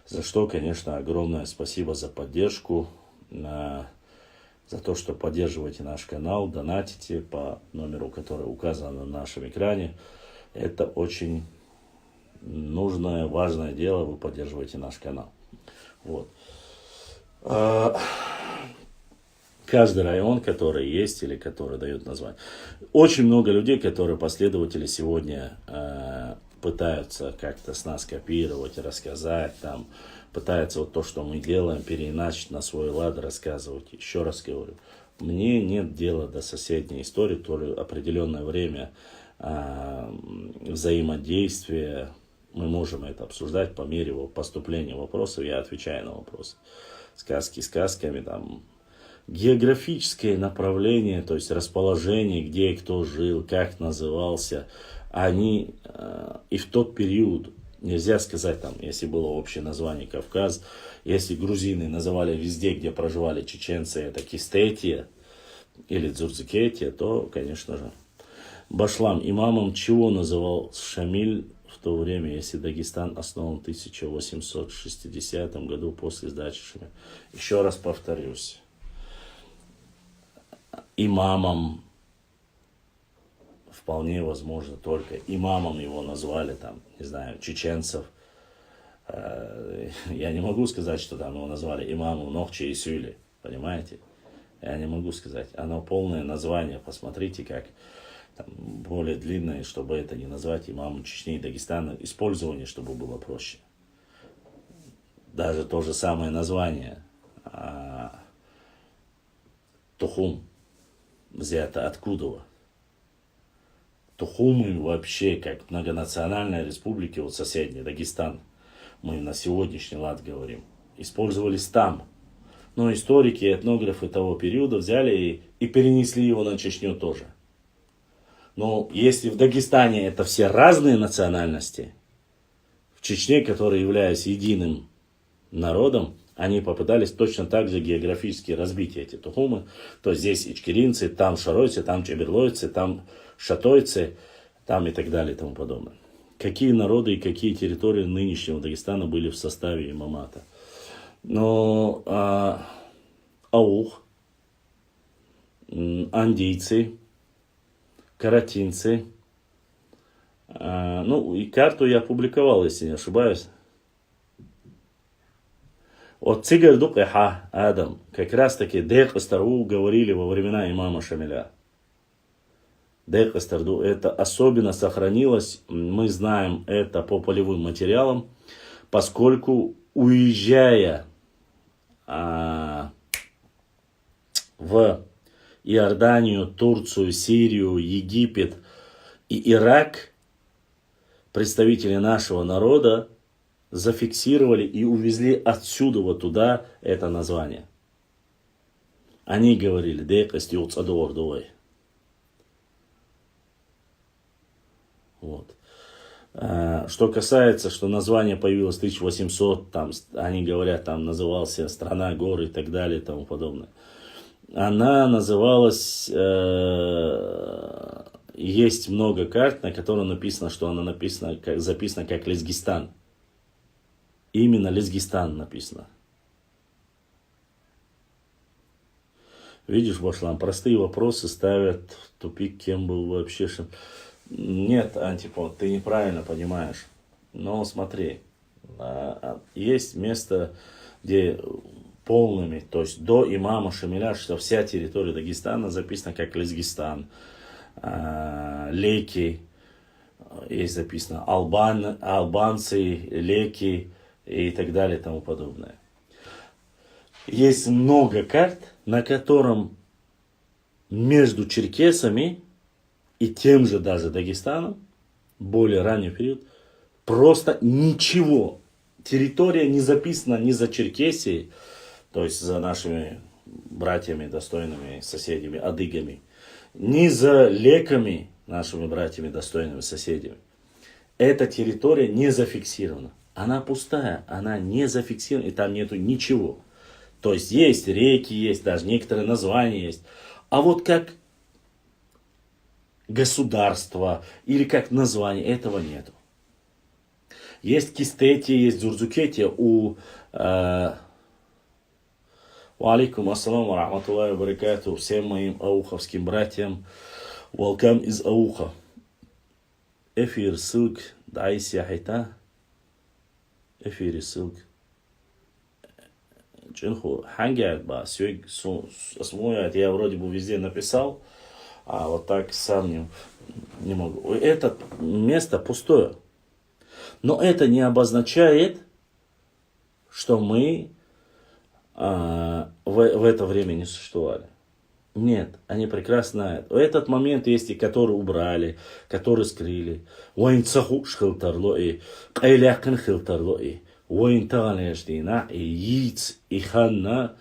За что, конечно, огромное спасибо за поддержку. За то, что поддерживаете наш канал, донатите по номеру, который указан на нашем экране. Это очень нужное, важное дело. Вы поддерживаете наш канал. Вот. Каждый район, который есть или который дает название. Очень много людей, которые последователи сегодня пытаются как-то с нас копировать, рассказать, там, пытаются вот то, что мы делаем, переиначить на свой лад, рассказывать. Еще раз говорю, мне нет дела до соседней истории, то определенное время взаимодействия. Мы можем это обсуждать по мере поступления вопросов. Я отвечаю на вопросы. Сказки сказками, там, географическое направление, то есть расположение, где и кто жил, как назывался, они и в тот период, нельзя сказать, там, если было общее название Кавказ, если грузины называли везде, где проживали чеченцы, это Кистетия или Дзурзикетия, то, конечно же, Башлам имамом чего называл Шамиль в то время, если Дагестан основан в 1860 году после сдачи Шамиля? Еще раз повторюсь. Имамом вполне возможно, только имамом его назвали, там, не знаю, чеченцев. Я не могу сказать, что там его назвали имамом Нохчи и Сюли, понимаете? Я не могу сказать. Оно полное название, посмотрите, как там, более длинное, чтобы это не назвать имамом Чечни и Дагестана, использование, чтобы было проще. Даже то же самое название. Тухум взято откуда? Тухумы вообще, как многонациональная республика, вот соседняя, Дагестан, мы на сегодняшний лад говорим, использовались там. Но историки и этнографы того периода взяли и перенесли его на Чечню тоже. Но если в Дагестане это все разные национальности, в Чечне, которые являются единым народом, они попытались точно так же географически разбить эти тухумы. То есть здесь ичкеринцы, там шаройцы, там чеберлойцы, там шатойцы, там и так далее и тому подобное. Какие народы и какие территории нынешнего Дагестана были в составе имамата? Но аух, андийцы, каратинцы. Ну, и карту я опубликовал, если не ошибаюсь. От Цигардук и Ха Адам, как раз таки Дек Астару говорили во времена имама Шамиля. Дек Астарду, это особенно сохранилось, мы знаем это по полевым материалам, поскольку уезжая в Иорданию, Турцию, Сирию, Египет и Ирак, представители нашего народа зафиксировали и увезли отсюда вот туда это название. Они говорили, Декаст Юцадор Дуэй. Вот. Что касается, что название появилось в 1800, там, они говорят, там назывался «Страна гор» и так далее и тому подобное. Она называлась, есть много карт, на которых написано, что она записана как Лезгистан. Именно Лезгистан написано. Видишь, Башлам, простые вопросы ставят в тупик, кем был вообще. Нет, Антипод, ты неправильно понимаешь. Но смотри, есть место, где полными, то есть до имама Шамиля, что вся территория Дагестана записана как Лезгистан, Леки, есть записано албанцы, Леки и так далее и тому подобное. Есть много карт, на котором между черкесами и тем же даже Дагестаном, более ранний период, просто ничего. Территория не записана ни за Черкесией, то есть за нашими братьями, достойными соседями, адыгами, ни за леками, нашими братьями, достойными соседями. Эта территория не зафиксирована. Она пустая, она не зафиксирована, и там нету ничего. То есть есть реки, есть даже некоторые названия есть. А вот как государство или как название, этого нету. Есть Кистетия, есть Дзурзукетия у... Алейкум ассаламу рахматуллахи ва баракатуху всем моим ауховским братьям. Welcome из Ауха. Эфир, ссылка, дай сяхайта. Эфир, ссылка. Чинху, хангят ба, осмоят, я вроде бы везде написал, а вот так сам не могу. Это место пустое. Но это не обозначает, что мы в это время не существовали. Нет, они прекрасно знают. В этот момент есть и которые убрали, которые скрыли. Воинцаху шхилтарлои, кайлякин хилтарлои, воинтаганешдина и яиц и ханна.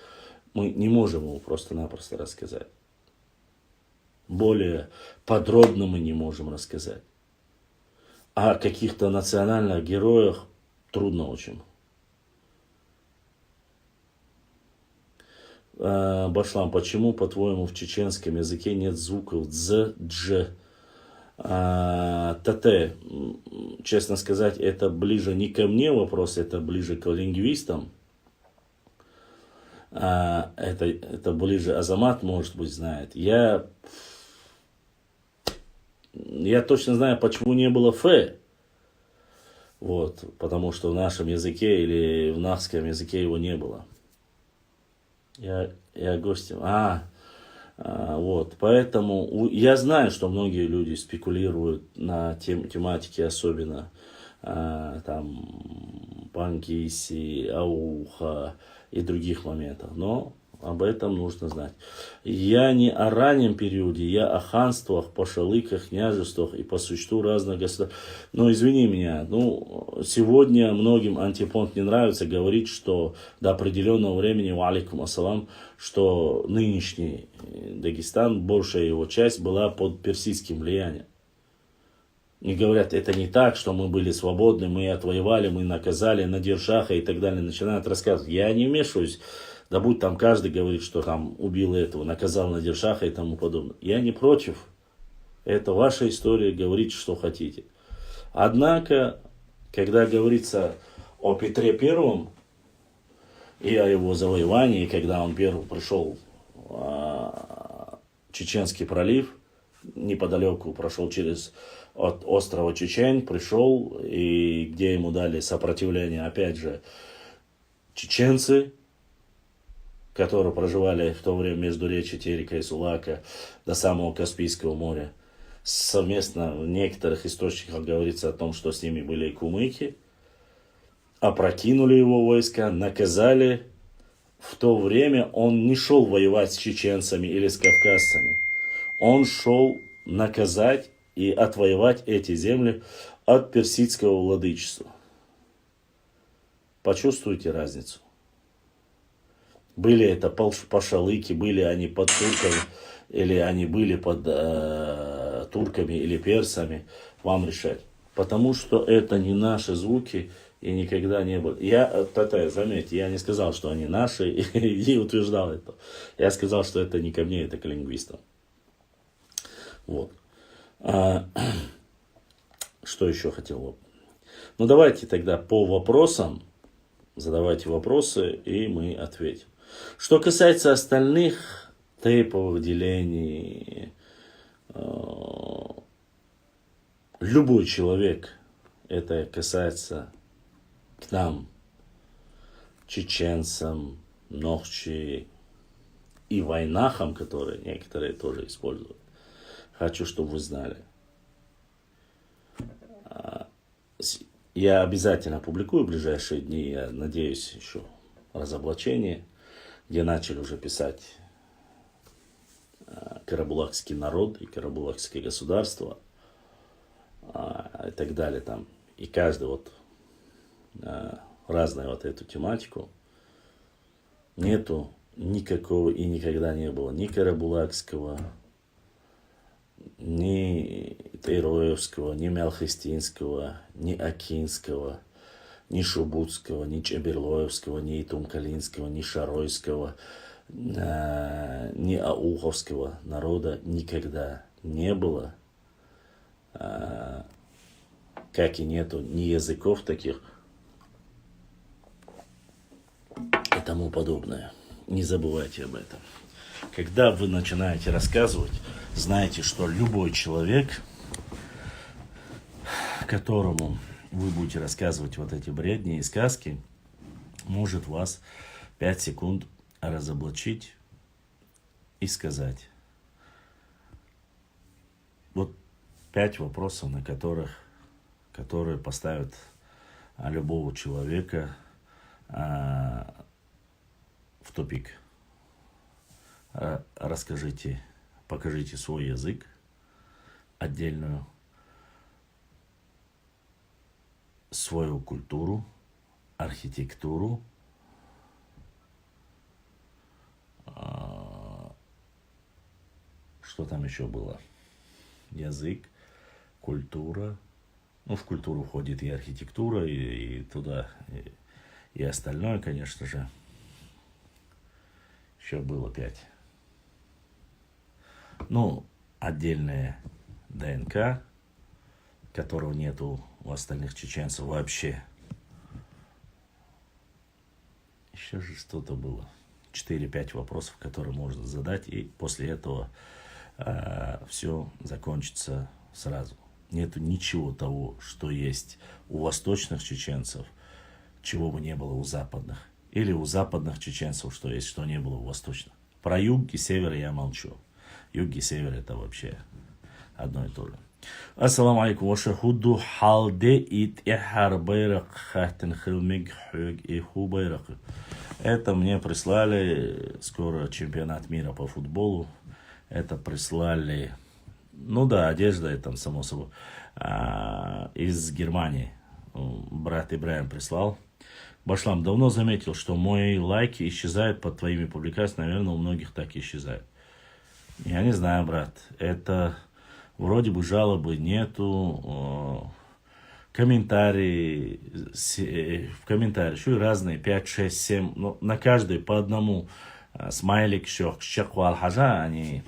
Мы не можем его просто-напросто рассказать. Более подробно мы не можем рассказать. О каких-то национальных героях трудно очень. Башлам, почему, по-твоему, в чеченском языке нет звуков дз, дж, т? Честно сказать, это ближе не ко мне вопрос, это ближе к лингвистам. Это ближе Азамат, может быть, знает. Я точно знаю, почему не было ф. Вот, потому что в нашем языке или в нахском языке его не было. Я гостем. Вот, поэтому я знаю, что многие люди спекулируют на тематике, особенно там Панкиси, Ауха и других моментах. Но об этом нужно знать. Я не о раннем периоде, я о ханствах, пашалыках, княжествах и по существу разных государств. Но извини меня, сегодня многим антипонт не нравится говорить, что до определенного времени, валикум ассалам, что нынешний Дагестан, большая его часть была под персидским влиянием. И говорят, это не так, что мы были свободны, мы отвоевали, мы наказали Надир-Шаха и так далее. Начинают рассказывать. Я не вмешиваюсь. Да будь там каждый говорит, что там убил этого, наказал Надир-Шаха и тому подобное. Я не против. Это ваша история, говорите, что хотите. Однако, когда говорится о Петре Первом и о его завоевании, когда он первым пришел в Чеченский пролив, неподалеку прошел от острова Чечень, пришел, и где ему дали сопротивление, опять же, чеченцы, которые проживали в то время между речи Терека и Сулака до самого Каспийского моря. Совместно в некоторых источниках говорится о том, что с ними были и кумыки, опрокинули его войска, наказали. В то время он не шел воевать с чеченцами или с кавказцами. Он шел наказать и отвоевать эти земли от персидского владычества. Почувствуйте разницу. Были это пашалыки, были они под турками, или они были под турками или персами, вам решать. Потому что это не наши звуки и никогда не было. Заметьте, я не сказал, что они наши, и утверждал это. Я сказал, что это не ко мне, это к лингвистам. Вот. Что еще хотел? Давайте тогда по вопросам, задавайте вопросы, и мы ответим. Что касается остальных тейповых делений, любой человек, это касается к нам, чеченцам, нохчи и войнахам, которые некоторые тоже используют. Хочу, чтобы вы знали. Я обязательно опубликую в ближайшие дни, я надеюсь, еще разоблачение, где начали уже писать карабулакский народ и карабулакское государство и так далее. Там. И каждый разную эту тематику. Нету никакого и никогда не было ни карабулакского, ни Тейроевского, ни Мелхистинского, ни Акинского, ни Шубутского, ни Чеберлоевского, ни Тумкалинского, ни Шаройского, ни Ауховского народа никогда не было, как и нету ни языков таких и тому подобное. Не забывайте об этом. Когда вы начинаете рассказывать, знайте, что любой человек, которому вы будете рассказывать эти бредни и сказки, может вас 5 секунд разоблачить и сказать. 5 вопросов, которые поставят любого человека в тупик. Расскажите, покажите свой язык, отдельную, свою культуру, архитектуру, что там еще было? Язык, культура. В культуру входит и архитектура, и туда, и остальное, конечно же. Еще было 5. Отдельная ДНК, которого нету у остальных чеченцев вообще. Еще же что-то было. 4-5 вопросов, которые можно задать, и после этого все закончится сразу. Нету ничего того, что есть у восточных чеченцев, чего бы не было у западных. Или у западных чеченцев, что есть, что не было у восточных. Про юг и север я молчу. Юг и север это вообще одно и то же. Ассаламу алейкум. Ваша худу халде ит ихар байрак хатен хилмиг хуг и ху байрак. Это мне прислали, скоро чемпионат мира по футболу. Это прислали, ну да, одежда, там, само собой, из Германии. Брат Ибраим прислал. Башлам, давно заметил, что мои лайки исчезают под твоими публикациями. Наверное, у многих так исчезают. Я не знаю, брат. Это вроде бы жалобы нету. Комментарии, в комментариях еще разные, 5, 6, 7, ну, на каждый по одному смайлик, щеквал хажа, они,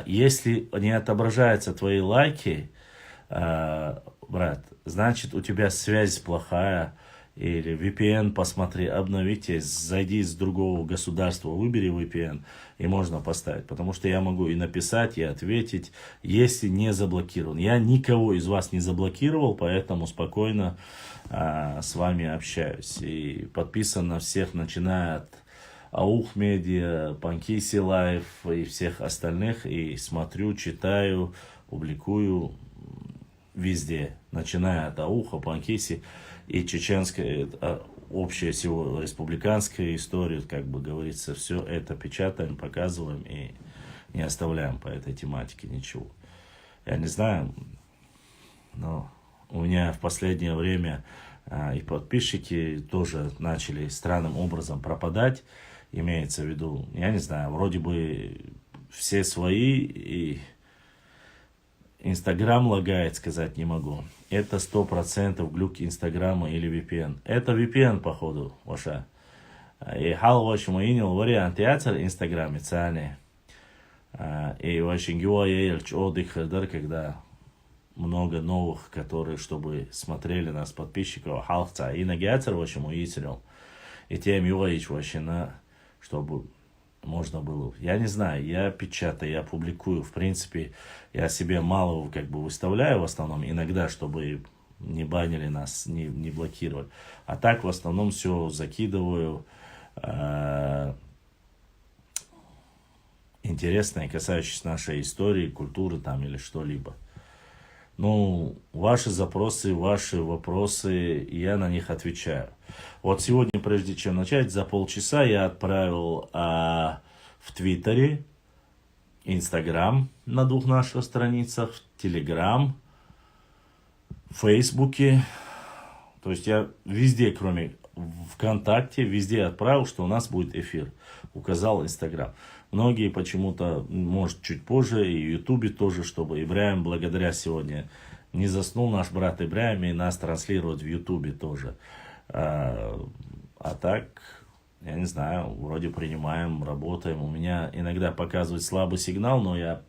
если не отображаются твои лайки, брат, значит у тебя связь плохая, или VPN посмотри, обновите, зайди из другого государства, выбери VPN, и можно поставить. Потому что я могу и написать, и ответить, если не заблокирован. Я никого из вас не заблокировал, поэтому спокойно с вами общаюсь. И подписан на всех, начиная от Аух Медиа, Панкиси Лайф и всех остальных. И смотрю, читаю, публикую везде. Начиная от Ауха, Панкиси и чеченская, общая всего республиканская история, как бы говорится, все это печатаем, показываем и не оставляем по этой тематике ничего. Я не знаю, но у меня в последнее время и подписчики тоже начали странным образом пропадать, имеется в виду, я не знаю, вроде бы все свои, и Инстаграм лагает, сказать не могу. Это 100% глюк Инстаграма или VPN. Это VPN, походу, ваша. И хал вашему инял вариант театр Инстаграме, цане. И очень гюаель отдых, когда много новых, которые, чтобы смотрели нас подписчиков, халца. И на театр вашему исрел. И тем юаич вообще, чтобы можно было. Я не знаю, я печатаю, я публикую. В принципе, я себе мало как бы выставляю в основном, иногда, чтобы не банили нас, не блокировали. А так в основном все закидываю интересное, касающееся нашей истории, культуры там или что-либо. Ну, ваши запросы, ваши вопросы, я на них отвечаю. Вот сегодня, прежде чем начать, за полчаса я отправил в Твиттере, Инстаграм на 2 наших страницах, Телеграм, Фейсбуке. То есть я везде, кроме ВКонтакте, везде отправил, что у нас будет эфир. Указал Инстаграм. Многие почему-то, может, чуть позже, и в Ютубе тоже, чтобы Ибраим, благодаря сегодня, не заснул наш брат Ибраим, и нас транслируют в Ютубе тоже. А так, я не знаю, вроде принимаем, работаем. У меня иногда показывает слабый сигнал, но я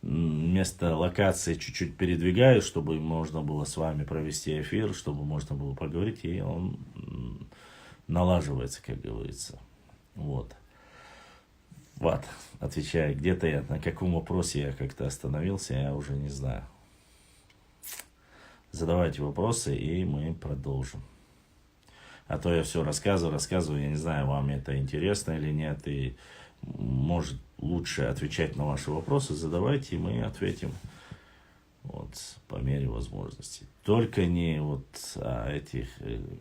место локации чуть-чуть передвигаю, чтобы можно было с вами провести эфир, чтобы можно было поговорить, и он налаживается, как говорится. Вот. Вот, отвечаю, где-то я, на каком вопросе я как-то остановился, я уже не знаю. Задавайте вопросы, и мы продолжим. А то я все рассказываю, я не знаю, вам это интересно или нет, и может лучше отвечать на ваши вопросы, задавайте, и мы ответим вот, по мере возможности. Только не вот этих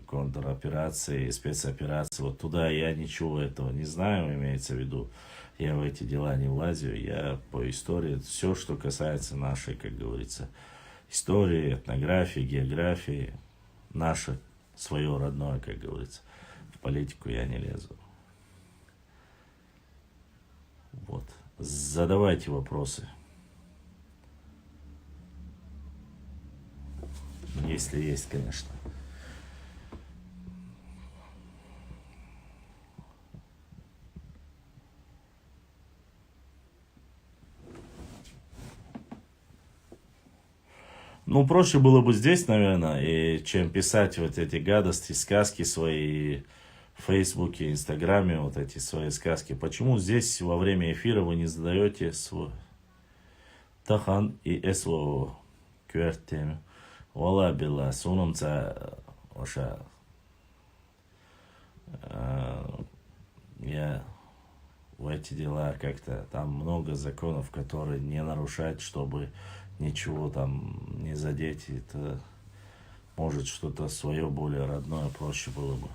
контропераций, спецопераций, вот туда я ничего этого не знаю, имеется в виду. Я в эти дела не влазю, я по истории, все, что касается нашей, как говорится, истории, этнографии, географии, наше, свое родное, как говорится. В политику я не лезу. Вот. Задавайте вопросы. Если есть, конечно. Ну, проще было бы здесь, наверное, и чем писать вот эти гадости, сказки свои в Фейсбуке, Инстаграме, вот эти свои сказки. Почему здесь во время эфира вы не задаете свой Тахан и СВО квертем? Вала била, сунумца, оша. Я в эти дела как-то, там много законов, которые не нарушать, чтобы ничего там не задеть. Это может что-то свое более родное, проще было бы.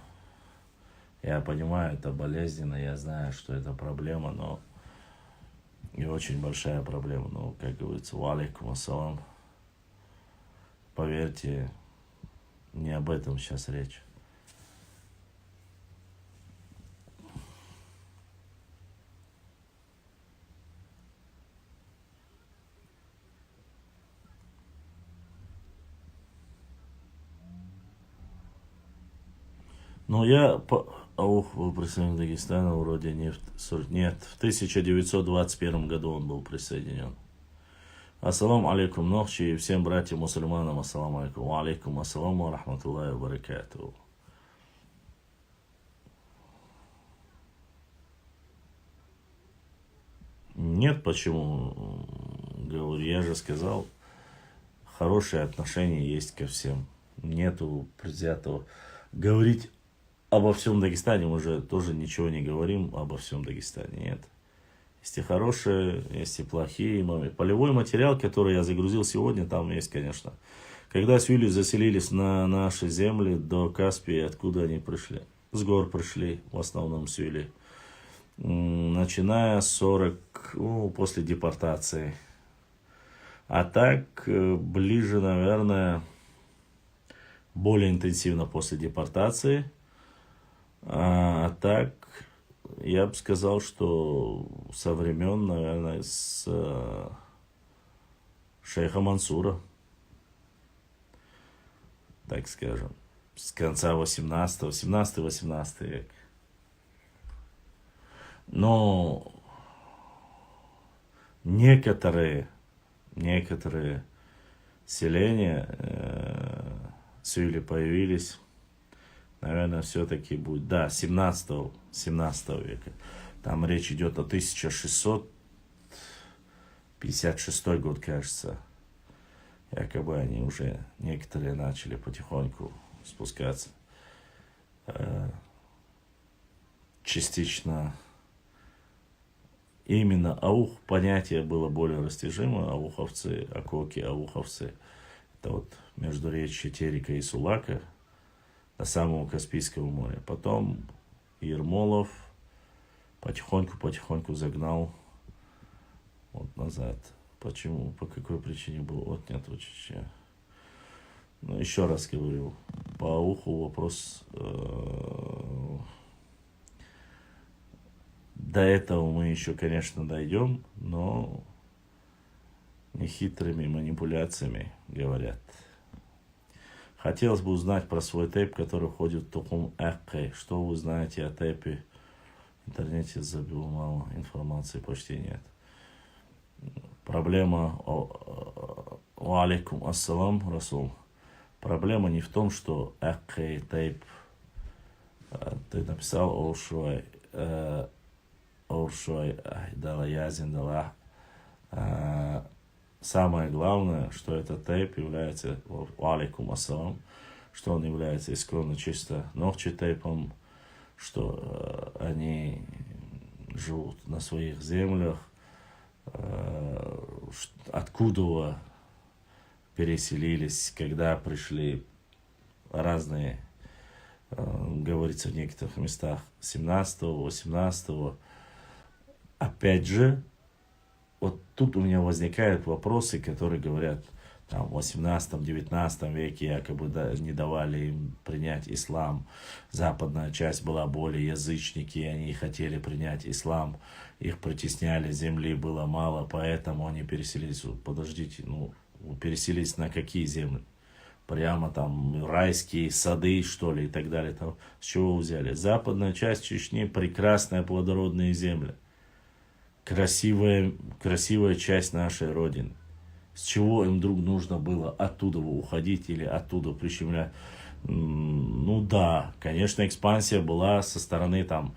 Я понимаю, это болезненно, я знаю, что это проблема, но и очень большая проблема. Но, как говорится, валейкум ассалам. Поверьте, не об этом сейчас речь. Но Аух был присоединен к Дагестану вроде нет, в 1921 году он был присоединен. Ассалам алейкум, ночи, и всем братьям мусульманам ассалам алейкум. Ва алейкум ассалам ва рахматуллахи ва баракатуху. Нет, почему? Говорю, я же сказал, хорошие отношения есть ко всем. Нету предвзятого. Говорить обо всем Дагестане мы же тоже ничего не говорим обо всем Дагестане. Нет. Есть и хорошие, есть и плохие. Полевой материал, который я загрузил сегодня, там есть, конечно. Когда сюили заселились на наши земли до Каспии, откуда они пришли? С гор пришли, в основном сюили. Начиная с 40, после депортации. А так, ближе, наверное, более интенсивно после депортации. А так, я бы сказал, что со времен, наверное, с шейха Мансура, так скажем, с конца 17-18 век. Но некоторые селения сюили появились, наверное, все-таки будет, да, 17 века. Там речь идет о 1656 год, кажется. Якобы они уже, некоторые начали потихоньку спускаться. Частично именно аух понятие было более растяжимо. Ауховцы, акоки, ауховцы. Это вот междуречье Терека и Сулака до самого Каспийского моря. Потом Ермолов потихоньку загнал вот назад. Почему? По какой причине был отнят у Чечни? Ну, еще раз говорю, по ауху вопрос... До этого мы еще, конечно, дойдем, но нехитрыми манипуляциями говорят. Хотелось бы узнать про свой тейп, который входит в Тухум Эккей. Что вы знаете о тейпе? В интернете забил мало информации, почти нет. Проблема... Ва алейкум ассалам, Расул. Проблема не в том, что Эккей тейп ты написал Олшуай. Самое главное, что этот тейп является, алейкум ассалам, что он является исконно чисто ногчи тейпом, что они живут на своих землях, откуда переселились, когда пришли разные, говорится в некоторых местах, 17-го, 18-го. Опять же, вот тут у меня возникают вопросы, которые говорят, там, в 18-19 веке якобы не давали им принять ислам. Западная часть была более язычники, они хотели принять ислам. Их притесняли, земли было мало, поэтому они переселились. Подождите, переселились на какие земли? Прямо там райские сады, что ли, и так далее. Там, с чего взяли? Западная часть Чечни – прекрасная плодородные земли. Красивая часть нашей Родины. С чего им вдруг нужно было оттуда уходить или оттуда прищемлять? Ну да, конечно, экспансия была со стороны там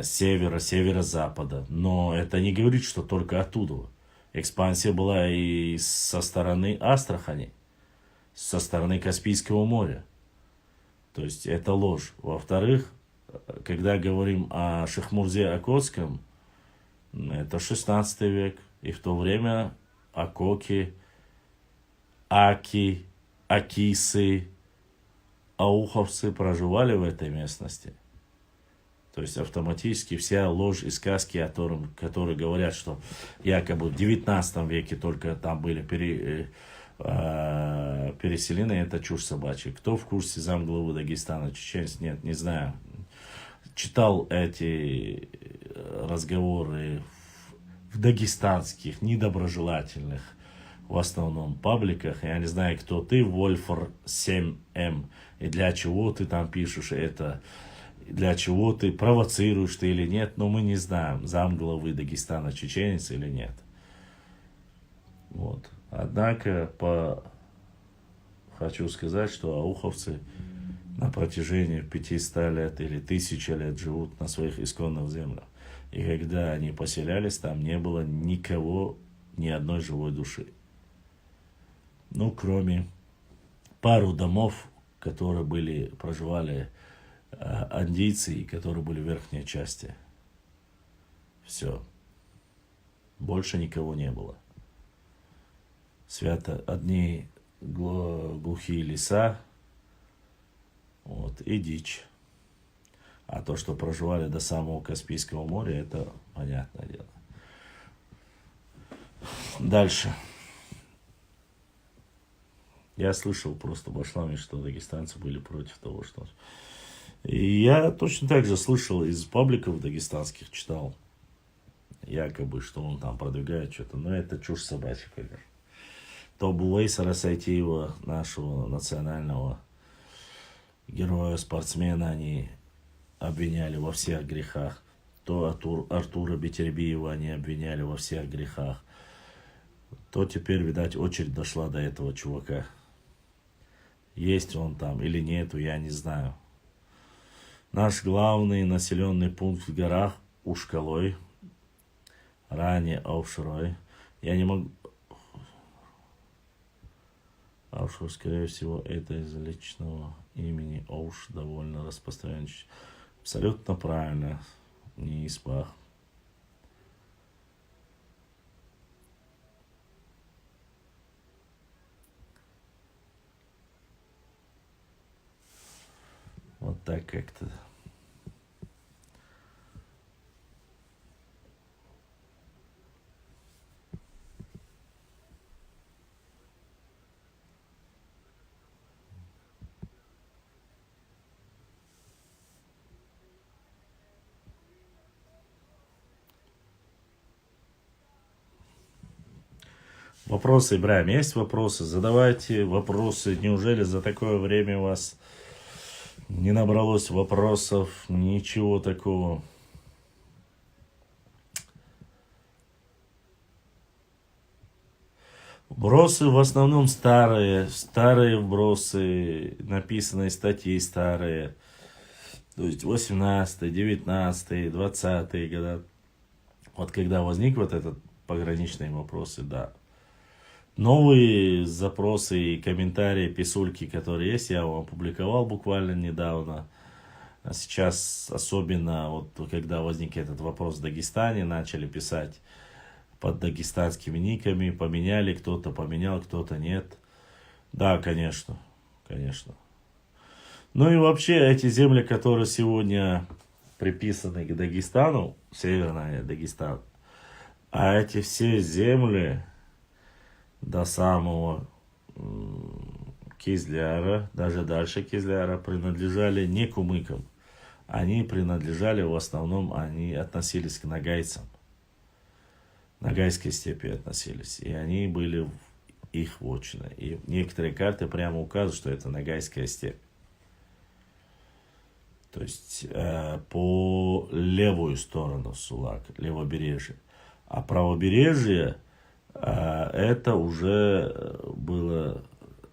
севера, северо-запада. Но это не говорит, что только оттуда. Экспансия была и со стороны Астрахани, со стороны Каспийского моря. То есть это ложь. Во-вторых, когда говорим о Шахмурзе Окотском, это 16 век. И в то время акоки, аки, акисы, ауховцы проживали в этой местности. То есть автоматически вся ложь и сказки, которые говорят, что якобы в 19 веке только там были переселены, это чушь собачья. Кто в курсе замглавы Дагестана, чеченец? Нет, не знаю. Читал эти разговоры в дагестанских, недоброжелательных, в основном, пабликах. Я не знаю, кто ты, Вольфор 7М, и для чего ты там пишешь это, для чего ты провоцируешь ты или нет, но мы не знаем, замглавы Дагестана чеченец или нет. Вот. Однако, хочу сказать, что ауховцы на протяжении 500 лет или 1000 лет живут на своих исконных землях. И когда они поселялись, там не было никого, ни одной живой души. Ну, кроме пару домов, которые проживали андийцы, которые были в верхней части. Все. Больше никого не было. Одни глухие леса, вот, и дичь. А то, что проживали до самого Каспийского моря, это понятное дело. Дальше. Я слышал просто башлами, что дагестанцы были против того, что... И я точно так же слышал из пабликов дагестанских, читал, якобы, что он там продвигает что-то. Но это чушь собачья, конечно. То Булейса Расайтиева, нашего национального героя, спортсмена, они обвиняли во всех грехах. То Артура Бетербиева они обвиняли во всех грехах. То теперь, видать, очередь дошла до этого чувака. Есть он там или нету, я не знаю. Наш главный населенный пункт в горах Ушкалой, ранее Аушрой. Я не могу... Аушрой, скорее всего, это из личного имени Ауш, довольно распространен. Абсолютно правильно. Не Испах. Вот так как-то. Вопросы, Ибраим, есть вопросы? Задавайте вопросы. Неужели за такое время у вас не набралось вопросов? Ничего такого. Вбросы в основном старые вбросы, написанные статьи старые. То есть 18, 19, 20 года. Вот когда возник вот этот пограничные вопросы, да. Новые запросы и комментарии, писульки, которые есть, я вам опубликовал буквально недавно. А сейчас, особенно вот когда возник этот вопрос в Дагестане, начали писать под дагестанскими никами, поменяли, кто-то поменял, кто-то нет. Да, конечно, конечно. Ну и вообще, эти земли, которые сегодня приписаны к Дагестану, Северный Дагестан, а эти все земли до самого Кизляра, даже дальше Кизляра, принадлежали не кумыкам. Они принадлежали, в основном, они относились к нагайцам. Нагайской степи относились. И они были их вотчиной. И некоторые карты прямо указывают, что это Нагайская степь. То есть по левую сторону Сулак, левобережье. А правобережье это уже было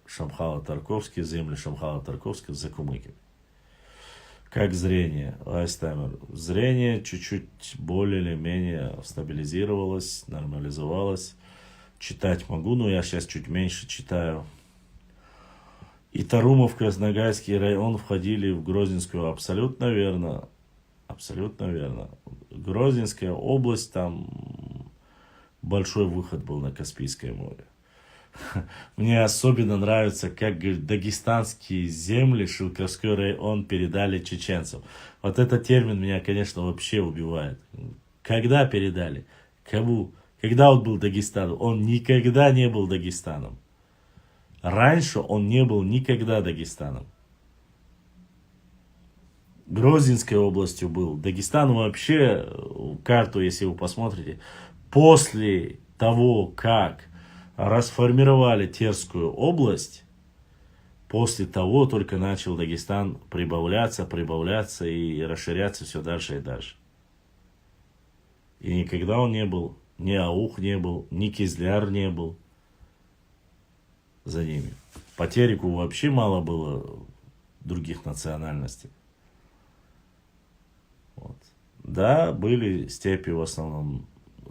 Шамхала-Тарковский, земли Шамхала-Тарковского за кумыками. Как зрение, Айстаймер. Зрение чуть-чуть более или менее стабилизировалось, нормализовалось. Читать могу, но я сейчас чуть меньше читаю. И Тарумовка, Нагайский район входили в Грозненскую. Абсолютно верно. Абсолютно верно. Грозненская область, там большой выход был на Каспийское море. Мне особенно нравится, как говорит, дагестанские земли, Шилковской район передали чеченцам. Вот этот термин меня, конечно, вообще убивает. Когда передали? Кому? Когда он был Дагестаном? Он никогда не был Дагестаном. Раньше он не был никогда Дагестаном. Грозненской областью был. Дагестан вообще, карту, если вы посмотрите, после того, как расформировали Терскую область, после того только начал Дагестан прибавляться и расширяться все дальше и дальше. И никогда он не был, ни Аух не был, ни Кизляр не был за ними. По Тереку вообще мало было других национальностей. Вот. Да, были степи в основном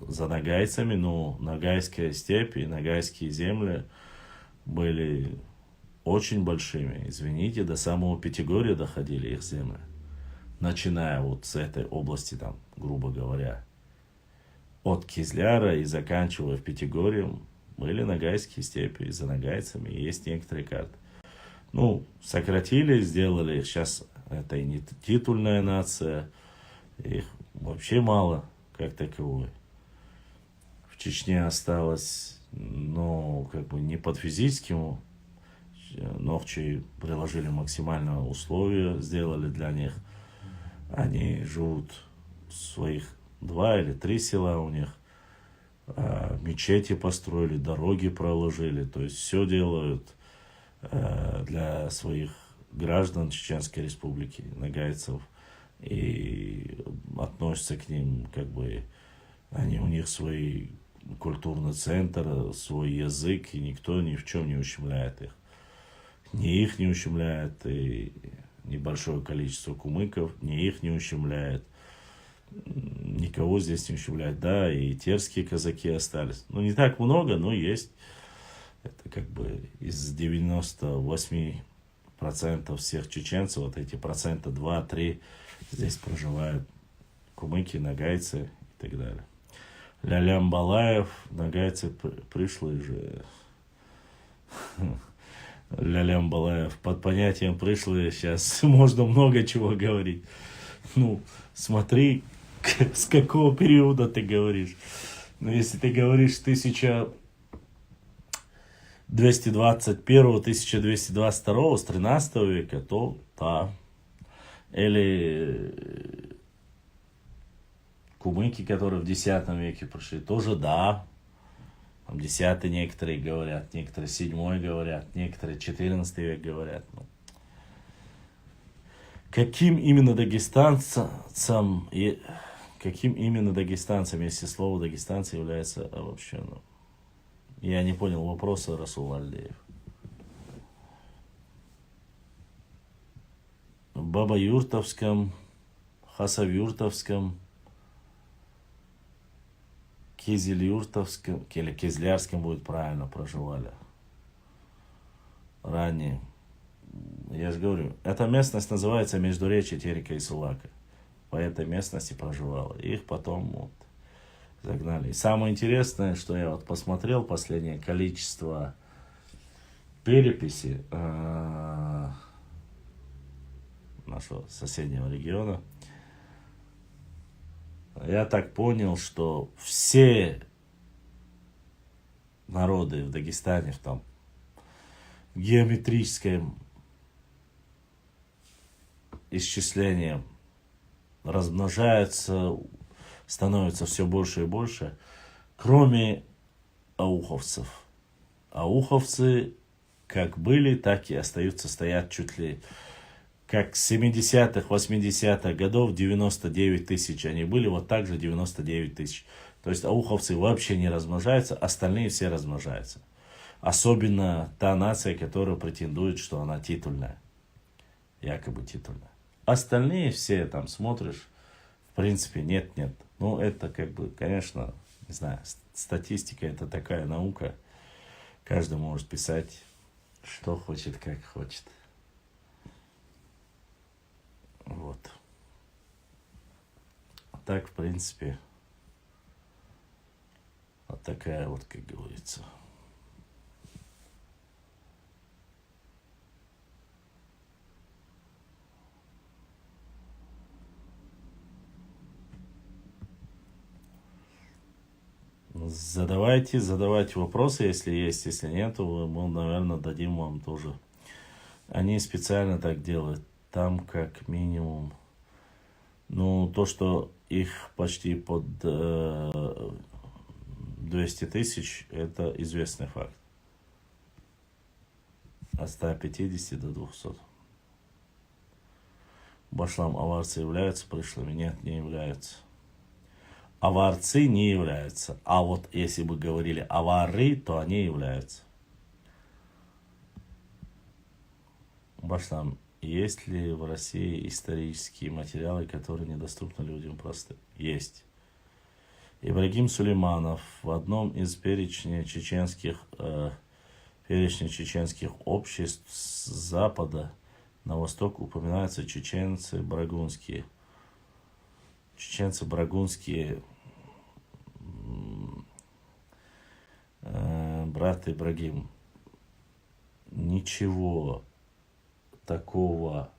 за нагайцами, но Ногайская степь и Ногайские земли были очень большими. Извините, до самого Пятигорья доходили их земли. Начиная вот с этой области, там, грубо говоря, от Кизляра и заканчивая в Пятигорьем, были Ногайские степи, и за нагайцами есть некоторые карты. Ну, сократили, сделали их. Сейчас это и не титульная нация, их вообще мало, как таковой. В Чечне осталось, но как бы не под физическим. Новчи приложили максимальные условия, сделали для них. Они живут в своих 2 или 3 села у них. Мечети построили, дороги проложили. То есть все делают для своих граждан Чеченской Республики, нагайцев. И относятся к ним, как бы, они, у них свой культурный центр, свой язык, и никто ни в чем не ущемляет их. Ни их не ущемляет, и небольшое количество кумыков, ни их не ущемляет. Никого здесь не ущемляет. Да, и терские казаки остались. Ну, не так много, но есть. Это как бы из 98% всех чеченцев, вот эти процента 2-3 здесь проживают кумыки, нагайцы и так далее. Лялям Балаев, нагайцы пришлые же. Лялям Балаев. Под понятием пришлые сейчас можно много чего говорить. Ну, смотри, с какого периода ты говоришь. Но если ты говоришь 1221-1222 с 13 века, то да. Или кумыки, которые в X веке пришли, тоже да. Там 10 некоторые говорят, некоторые 7 говорят, некоторые 14 век говорят. Ну. Каким именно дагестанцам, если слово дагестанцы является обобщенным? Я не понял вопроса, Расул Альдеев. Бабаюртовском, Хасавюртовском, Кизельюртовском, или Кизлярском будет правильно, проживали. Ранее. Я же говорю, эта местность называется Междуречье Терека и Сулака. По этой местности проживала. Их потом вот загнали. И самое интересное, что я вот посмотрел последнее количество переписи нашего соседнего региона. Я так понял, что все народы в Дагестане в том геометрическом исчислении размножаются, становится все больше и больше, кроме ауховцев. Ауховцы как были, так и остаются стоять чуть ли как с 70-х, 80-х годов 99 тысяч они были, вот так же 99 тысяч. То есть ауховцы вообще не размножаются, остальные все размножаются. Особенно та нация, которая претендует, что она титульная. Якобы титульная. Остальные все там смотришь, в принципе, нет. Ну, это как бы, конечно, не знаю, статистика это такая наука. Каждый может писать, что хочет, как хочет. Вот. Так, в принципе, вот такая вот, как говорится, Задавайте вопросы, если есть. Если нет, то мы, наверное, дадим вам тоже. Они специально так делают. Там как минимум, ну, то, что их почти под 200 тысяч, это известный факт. От 150 до 200. Башлам аварцы являются пришлыми? Нет, не являются. Аварцы не являются. А вот если бы говорили авары, то они являются. Башлам, есть ли в России исторические материалы, которые недоступны людям просто? Есть. Ибрагим Сулейманов в одном из перечней чеченских обществ с запада на восток упоминаются чеченцы брагунские. Чеченцы брагунские, брат Ибрагим. Ничего такого,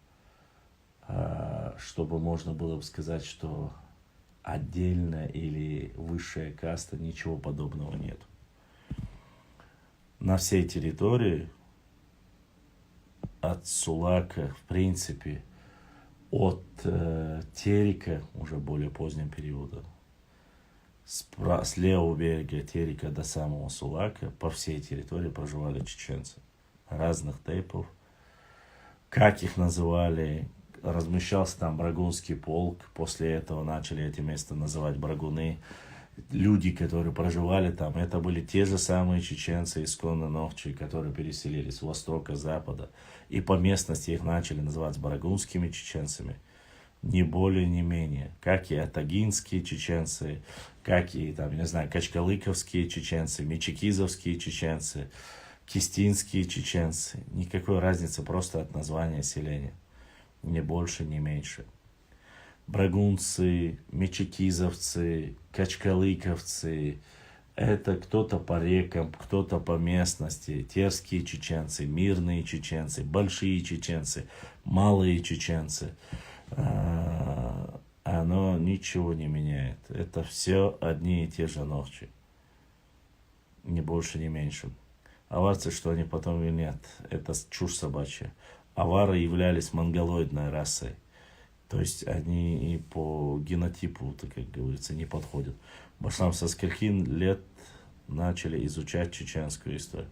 чтобы можно было бы сказать, что отдельная или высшая каста, ничего подобного нет. На всей территории от Сулака, в принципе, от Терека, уже более позднего периода, с левого берега Терека до самого Сулака, по всей территории проживали чеченцы разных типов. Как их называли? Размещался там Брагунский полк. После этого начали эти места называть Брагуны. Люди, которые проживали там, это были те же самые чеченцы исконно новчие, которые переселились с востока, с запада. И по местности их начали называть брагунскими чеченцами. Ни более, ни менее. Как и атагинские чеченцы, как и, там, не знаю, качкалыковские чеченцы, мичикизовские чеченцы, кистинские чеченцы. Никакой разницы, просто от названия селения. Ни больше, ни меньше. Брагунцы, мичикизовцы, качкалыковцы. Это кто-то по рекам, кто-то по местности. Терские чеченцы, мирные чеченцы, большие чеченцы, малые чеченцы. Оно ничего не меняет. Это все одни и те же ночи. Ни больше, ни меньше. Аварцы, что они потом или нет, это чушь собачья. Авары являлись монголоидной расой. То есть они и по генотипу, так как говорится, не подходят. Башлам, со скольки лет начали изучать чеченскую историю?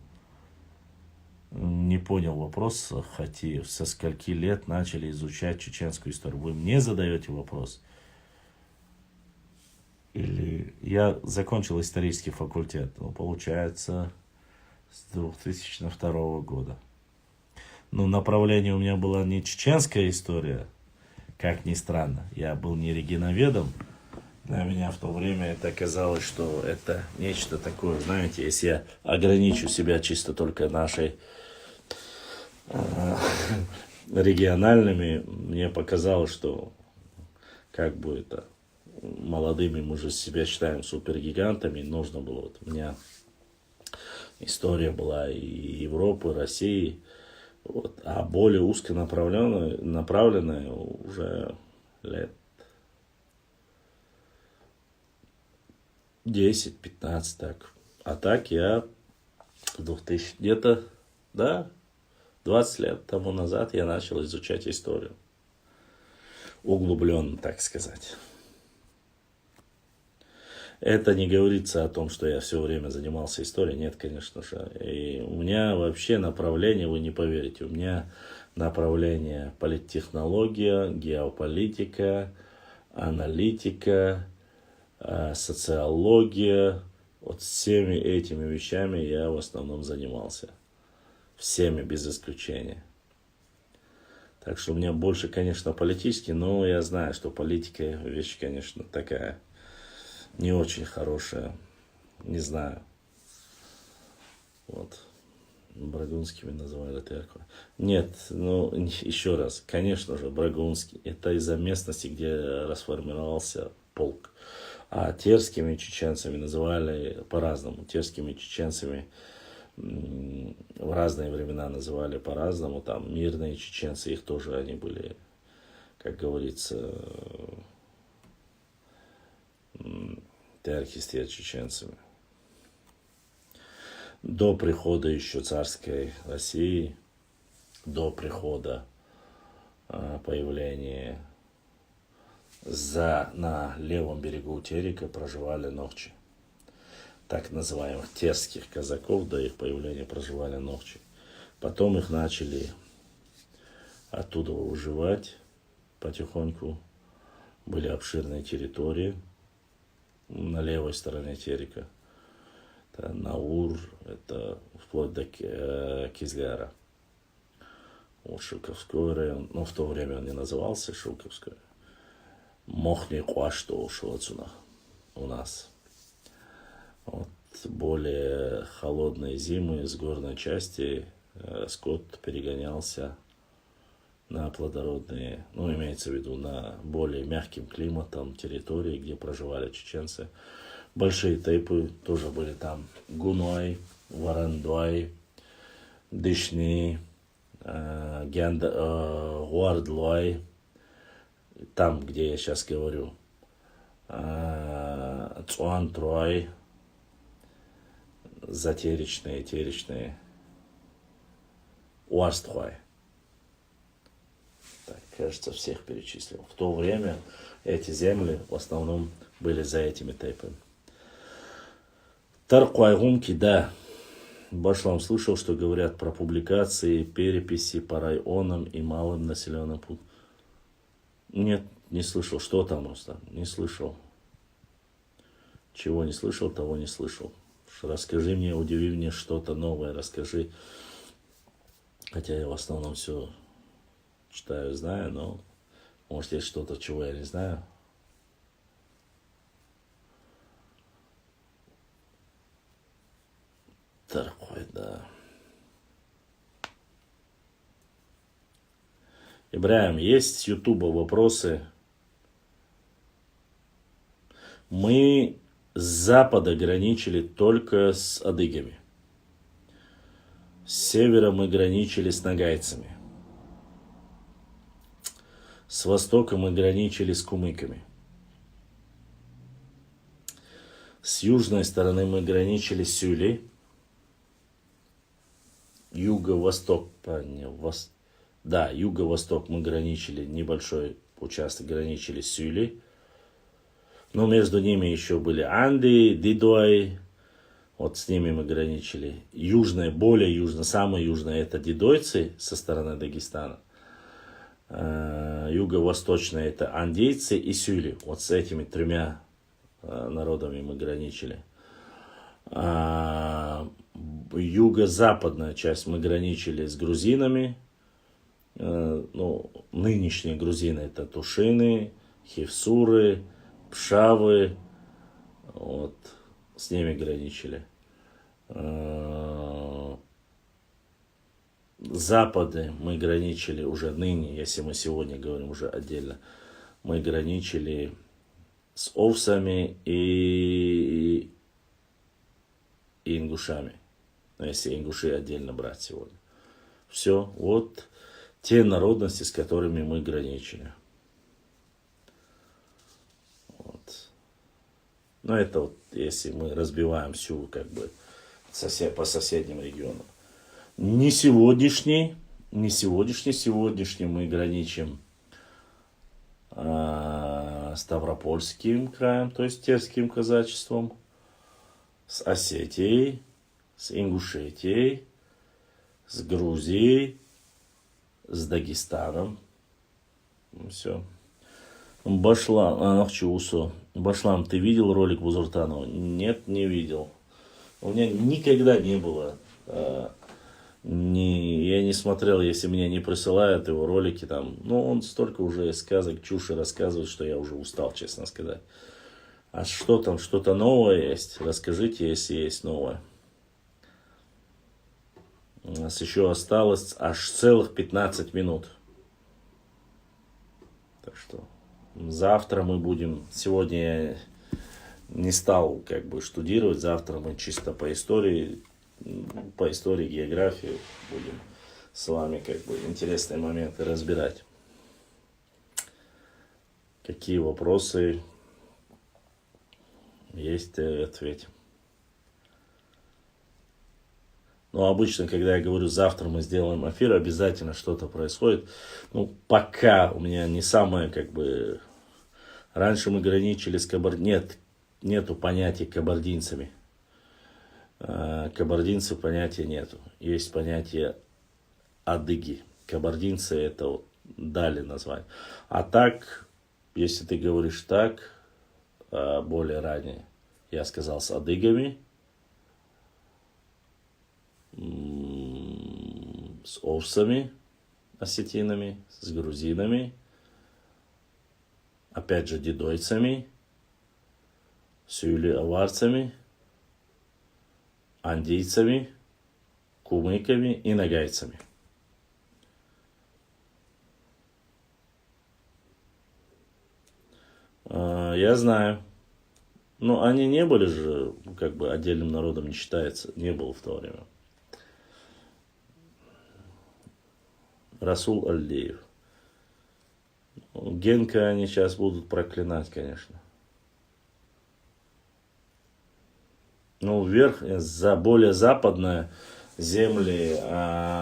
Не понял вопрос, Хатиев. Со скольки лет начали изучать чеченскую историю? Вы мне задаете вопрос? Или я закончил исторический факультет, ну, получается, с 2002 года. Но направление у меня была не чеченская история, как ни странно. Я был не регионоведом. Для меня в то время это казалось, что это нечто такое, знаете, если я ограничу себя чисто только нашей региональными, мне показалось, что как бы это молодыми мы же себя считаем супергигантами, нужно было, вот у меня история была и Европы, России, вот, а более узконаправленная уже лет 10-15 так. А так я 2000 где-то, да, 20 лет тому назад я начал изучать историю. Углубленно, так сказать. Это не говорится о том, что я все время занимался историей. Нет, конечно же. И у меня вообще направление, вы не поверите, у меня направление политтехнология, геополитика, аналитика, социология. Вот всеми этими вещами я в основном занимался. Всеми без исключения. Так что у меня больше, конечно, политический, но я знаю, что политика вещь, конечно, такая не очень хорошая. Не знаю. Вот. Брагунскими называли церковь. Нет, ну, еще раз. Конечно же, Брагунский. Это из-за местности, где расформировался полк. А терскими чеченцами называли по-разному. Терскими чеченцами в разные времена называли по-разному. Там мирные чеченцы, их тоже они были, как говорится, терхистые чеченцами. до прихода еще царской России, до прихода появления на левом берегу Терека проживали ногчи. Так называемых терских казаков до их появления проживали ногчи. Потом их начали оттуда выживать потихоньку. Были обширные территории на левой стороне Терека. Это Наур, это вплоть до Кизляра. Вот Шилковской район, но в то время он не назывался Шилковской. Мохни Куашто ушел отсюда у нас. Вот, более холодные зимы с горной части скот перегонялся на плодородные, ну, имеется в виду, на более мягким климатом территории, где проживали чеченцы. Большие тайпы тоже были там. Гуной, Варандуай, Дышни, Гуардлуай. Там, где я сейчас говорю. Цуантруай. Затеречные, теречные. Уарстхуай. Так, кажется, всех перечислил. В то время эти земли в основном были за этими тайпами. Таркуайгумки, да. Башлам слышал, что говорят про публикации, переписи по районам и малым населенным пунктам. Нет, не слышал. Что там, Рустам? Не слышал. Чего не слышал, того не слышал. Расскажи мне, удиви мне что-то новое, расскажи. Хотя я в основном все читаю, знаю, но может есть что-то, чего я не знаю. Такой, да. Ибраим, есть с Ютуба вопросы? Мы с запада граничили только с адыгами. С севера мы граничили с нагайцами. С востока мы граничили с кумыками. С южной стороны мы граничили с Сюлей. Юго-восток, да, юго-восток мы граничили, небольшой участок граничили с Сюлей. Но между ними еще были Анды, Дидой. Вот с ними мы граничили. Южная, более южная, самая южная это дидойцы со стороны Дагестана. Юго-восточная это андейцы и сюли. Вот с этими тремя народами мы граничили. Юго-западная часть мы граничили с грузинами. Ну, нынешние грузины это тушины, хевсуры, пшавы. Вот. С ними граничили. Запады мы граничили уже ныне, если мы сегодня говорим уже отдельно, мы граничили с овсами и ингушами. Но если ингуши отдельно брать сегодня. Все, вот те народности, с которыми мы граничили. Но это вот, если мы разбиваем всю, как бы, по соседним регионам. Не сегодняшний мы граничим Ставропольским краем, то есть Терским казачеством, с Осетией, с Ингушетией, с Грузией, с Дагестаном. Все. Башлам, Башлам, ты видел ролик Бузуртанова? Нет, не видел. У меня никогда не было. Я не смотрел, если мне не присылают его ролики там. Ну, он столько уже сказок, чуши рассказывает, что я уже устал, честно сказать. А что там, что-то новое есть? Расскажите, если есть новое. У нас еще осталось аж целых 15 минут. Так что завтра мы будем, сегодня я не стал как бы штудировать, завтра мы чисто по истории, географии будем с вами как бы интересные моменты разбирать. Какие вопросы есть, ответим. Но обычно, когда я говорю, завтра мы сделаем эфир, обязательно что-то происходит. Ну, пока у меня не самое, как бы... Раньше мы граничили с нету понятия кабардинцами. Кабардинцев понятия нету. Есть понятие адыги. Кабардинцы это вот дали название. А так, если ты говоришь так, более ранее, я сказал с адыгами, с овсами, осетинами, с грузинами, опять же дидойцами, сюли-аварцами, андийцами, кумыками и нагайцами. Я знаю. Но они не были же, как бы отдельным народом не считается, не было в то время. Расул Альдеев. Генка они сейчас будут проклинать, конечно. Ну, вверх, за более западные земли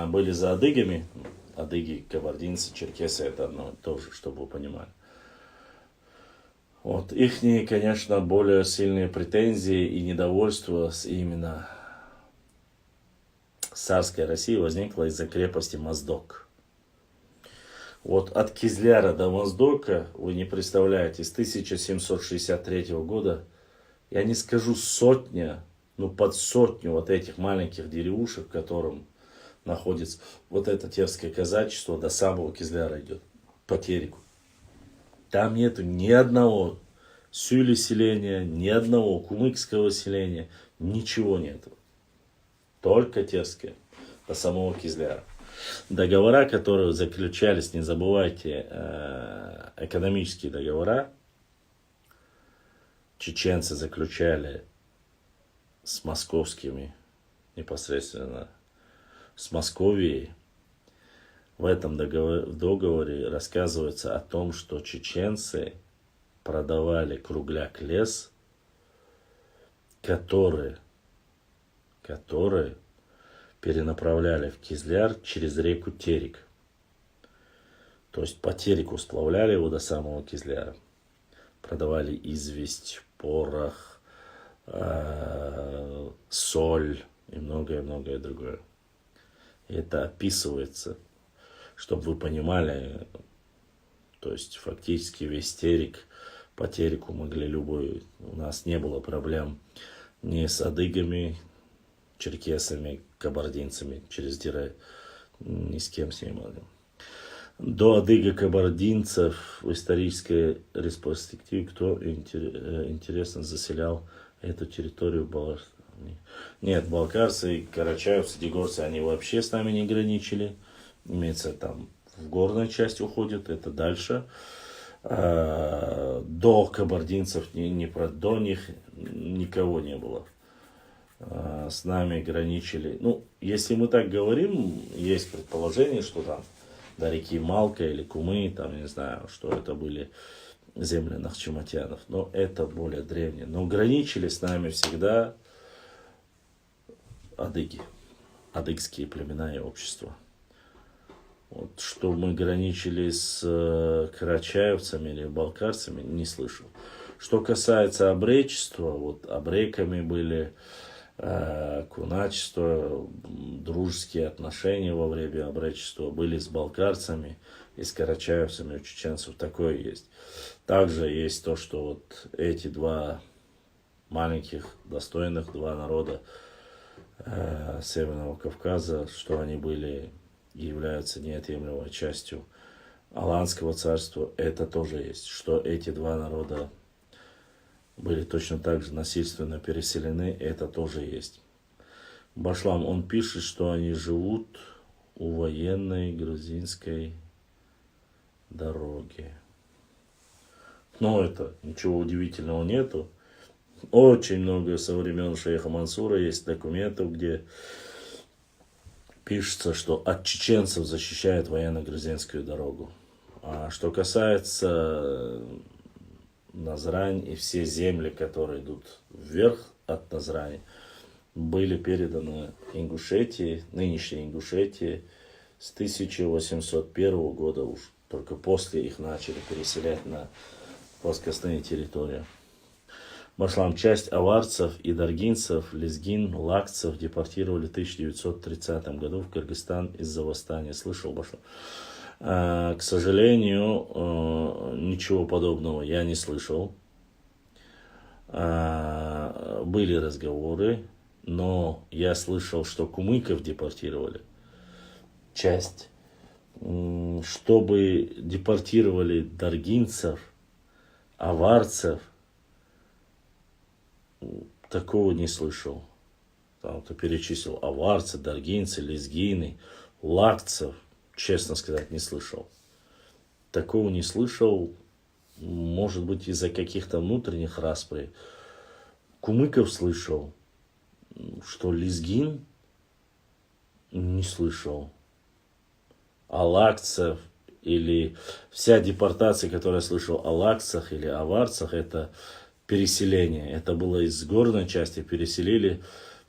были за адыгами. Адыги, кабардинцы, черкесы, это одно и то же, чтобы вы понимали. Вот, ихние, конечно, более сильные претензии и недовольство именно царской России возникло из-за крепости Моздок. Вот от Кизляра до Моздока, вы не представляете, с 1763 года, я не скажу сотня, но под сотню вот этих маленьких деревушек, в котором находится вот это терское казачество, до самого Кизляра идет, по Тереку. Там нету ни одного сюли-селения, ни одного кумыкского селения, ничего нету. Только терское, до самого Кизляра. Договора, которые заключались, не забывайте, экономические договора, чеченцы заключали с московскими, непосредственно с Московией. В этом договоре рассказывается о том, что чеченцы продавали кругляк-лес, который перенаправляли в Кизляр через реку Терек. То есть по Тереку сплавляли его до самого Кизляра. Продавали известь, порох, соль и многое-многое другое. И это описывается, чтобы вы понимали, то есть фактически весь Терек, по Тереку могли любой, у нас не было проблем ни с адыгами, черкесами, кабардинцами через Дирай, ни с кем с ним. До адыго-кабардинцев в исторической ретроспективе кто, интересно, заселял эту территорию балкарцев? Нет, балкарцы, карачаевцы, дегорцы, они вообще с нами не граничили. Имеется там в горной части уходит, это дальше. До кабардинцев, до них никого не было. С нами граничили. Ну, если мы так говорим, есть предположение, что там до реки Малка или Кумы, там, не знаю, что это были земли нахчиматянов. Но это более древнее. Но граничили с нами всегда адыги, адыгские племена и общества. Вот, что мы граничили с карачаевцами или балкарцами, не слышал. Что касается обречества, вот абреками были, куначество, дружеские отношения во время обречества были с балкарцами и с карачаевцами, у чеченцев такое есть. Также есть то, что вот эти два маленьких, достойных два народа Северного Кавказа, что они были и являются неотъемлемой частью Аланского царства, это тоже есть. Что эти два народа были точно так же насильственно переселены, это тоже есть. Башлам, он пишет, что они живут у военной грузинской дороги. Но это ничего удивительного нету. Очень много со времен шейха Мансура есть документов, где пишется, что от чеченцев защищает военно-грузинскую дорогу. А что касается Назрань и все земли, которые идут вверх от Назрани, были переданы Ингушетии, нынешней Ингушетии, с 1801 года уж. Только после их начали переселять на плоскостные территории. Башлам, часть аварцев и даргинцев, лезгин, лакцев депортировали в 1930 году в Кыргызстан из-за восстания. Слышал, Башлам? К сожалению, ничего подобного я не слышал. Были разговоры, но я слышал, что кумыков депортировали. Часть. Чтобы депортировали даргинцев, аварцев, такого не слышал. Там кто перечислил аварцы, даргинцы, лезгины, лакцев, честно сказать, не слышал. Такого не слышал, может быть, из-за каких-то внутренних распри. Кумыков слышал, что лезгин не слышал. А лакцев или вся депортация, которую я слышал о лакцах или о аварцах, это переселение. Это было из горной части, переселили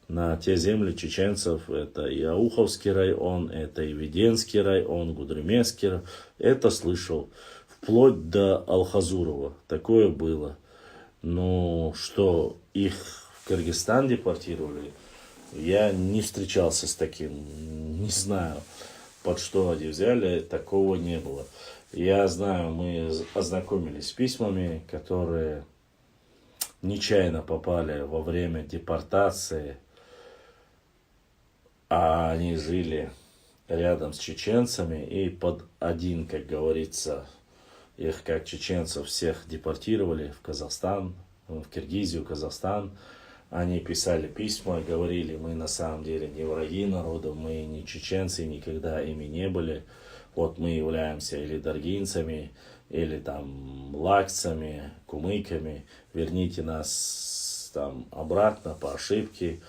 на те земли чеченцев. Это и Ауховский район, это и Веденский район, Гудримесский район. Это слышал. Вплоть до Алхазурова. Такое было. Но что их в Кыргызстан депортировали, я не встречался с таким. Не знаю, под что они взяли. Такого не было. Я знаю, мы ознакомились с письмами, которые нечаянно попали во время депортации, а они жили рядом с чеченцами, и под один, как говорится, их как чеченцев всех депортировали в Казахстан, в Киргизию, Казахстан. Они писали письма, говорили, мы на самом деле не враги народа, мы не чеченцы, никогда ими не были. Вот мы являемся или даргинцами, или там лакцами, кумыками, верните нас там обратно по ошибке.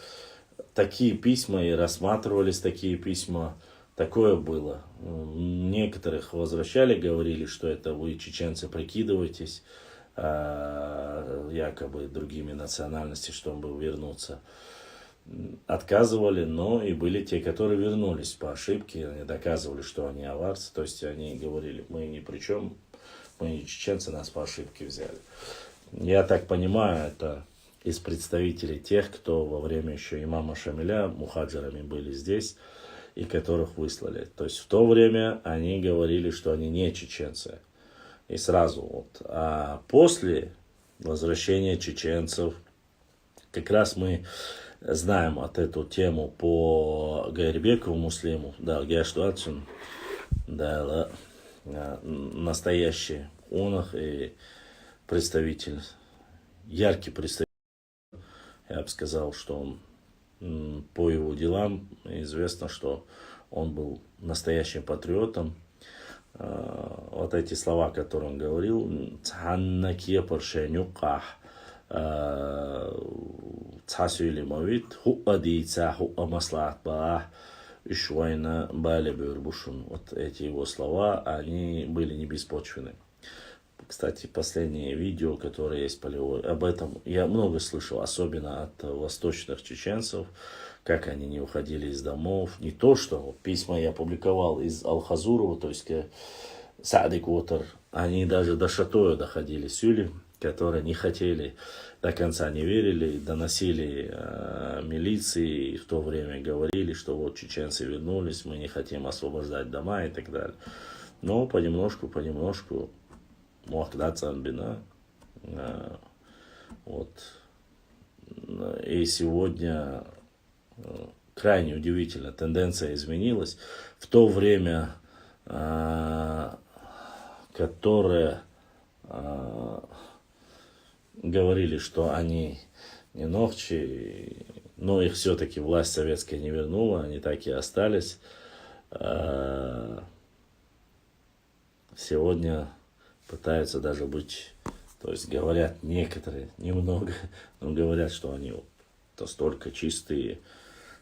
Такие письма и рассматривались такие письма, такое было. Некоторых возвращали, говорили, что это вы, чеченцы, прикидываетесь, якобы другими национальностями, чтобы вернуться. Отказывали, но и были те, которые вернулись по ошибке, они доказывали, что они аварцы, то есть они говорили, мы ни при чем, мы не чеченцы, нас по ошибке взяли. Я так понимаю, это из представителей тех, кто во время еще имама Шамиля мухаджирами были здесь и которых выслали. То есть в то время они говорили, что они не чеченцы. И сразу вот. А после возвращения чеченцев, как раз мы знаем от эту тему по Гайрбекову Муслиму, да, Гяштуатшин, да, настоящий онах и представитель, яркий представитель, я бы сказал, что он по его делам известно, что он был настоящим патриотом. Вот эти слова, которые он говорил, вот эти его слова, они были не беспочвены. Кстати, последнее видео, которое есть полевое, об этом я много слышал, особенно от восточных чеченцев, как они не уходили из домов. Не то, что письма я публиковал из Алхазурова, то есть Садик Уотер, они даже до Шатоя доходили, Сюли, которые не хотели, до конца не верили, доносили милиции, и в то время говорили, что вот чеченцы вернулись, мы не хотим освобождать дома и так далее. Но понемножку, вот. И сегодня крайне удивительно, тенденция изменилась. В то время, которое говорили, что они не ногчи, но их все-таки власть советская не вернула, они так и остались. Сегодня пытаются даже быть, то есть говорят некоторые, немного, но говорят, что они настолько чистые,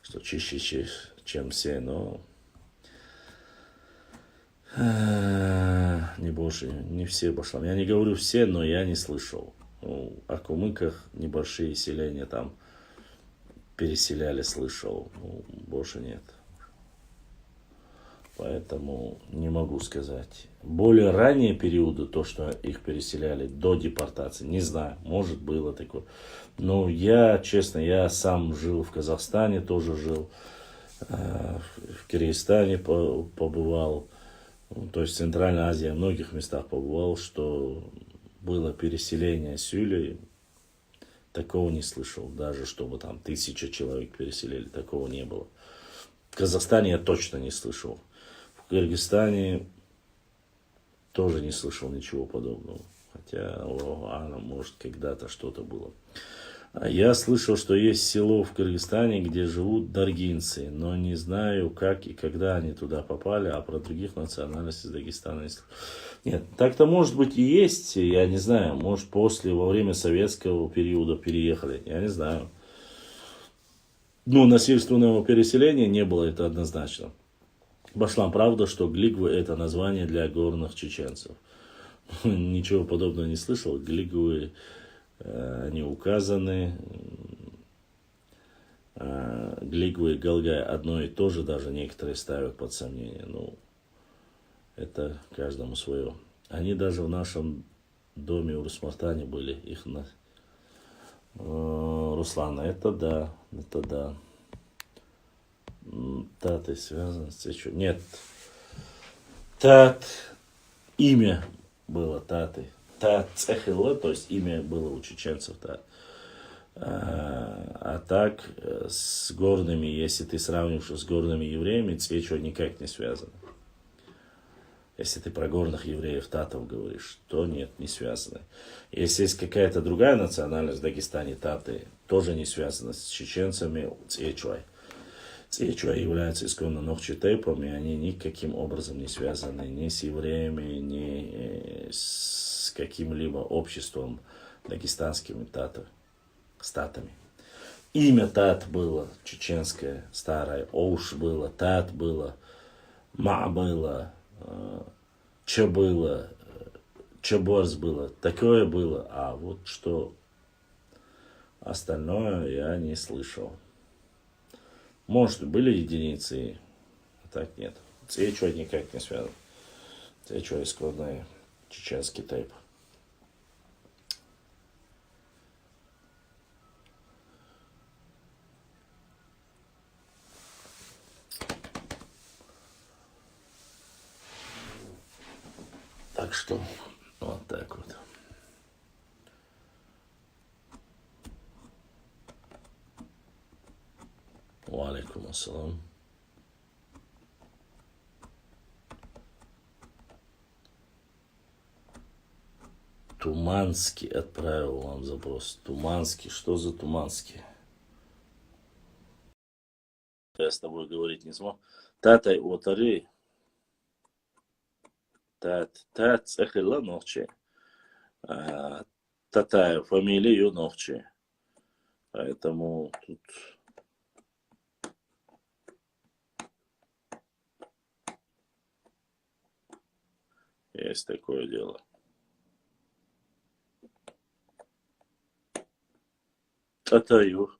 что чище, чем все, но не больше, не все башлам. Я не говорю все, но я не слышал. О кумыках небольшие селения там переселяли, слышал. Ну, больше нет. Поэтому не могу сказать. Более ранние периоды, то, что их переселяли до депортации, не знаю, может было такое. Но я, честно, я сам жил в Казахстане, тоже жил, в Киргизстане побывал, то есть в Центральной Азии, в многих местах побывал, что было переселение Сюли, такого не слышал, даже чтобы там 1000 человек переселили, такого не было. В Казахстане я точно не слышал. В Кыргызстане тоже не слышал ничего подобного. Хотя, может, когда-то что-то было. Я слышал, что есть село в Кыргызстане, где живут даргинцы, но не знаю, как и когда они туда попали, а про других национальностей из Дагестана не слышал. Нет, так-то может быть и есть, я не знаю, может во время советского периода переехали, я не знаю. Ну, насильственного переселения не было, это однозначно. Пошла правда, что Глигвы это название для горных чеченцев. Ничего подобного не слышал. Глигвы, они указаны. Глигвы и Галгай одно и то же, даже некоторые ставят под сомнение. Ну, это каждому свое. Они даже в нашем доме в Русмартане были. Их Руслана, это да, это да. Таты связаны с Цечу. Нет. Тат. Имя было Таты. Тат Цехила, то есть имя было у чеченцев Тат. А так, с горными, если ты сравниваешь с горными евреями, Цечу никак не связано. Если ты про горных евреев татов говоришь, то нет, не связано. Если есть какая-то другая национальность в Дагестане, таты, тоже не связана с чеченцами, Цечуай. Цечуа являются исконно нохчи-тейпом, и они никаким образом не связаны ни с евреями, ни с каким-либо обществом дагестанскими статами. Имя Тат было чеченское, старое, Оуш было, Тат было, Ма было, Че было, Чеборс было, такое было, а вот что остальное я не слышал. Может, были единицы, а так нет. Цечуа никак не связан. Цечуа исконный чеченский тейп. Так что, вот так вот. Валикум ассалам. Туманский отправил вам запрос. Туманский, что за Туманский? Я с тобой говорить не смог. Татай отари. Тат цехила нохче. Татая фамилию нохче. Поэтому тут есть такое дело. Татаю.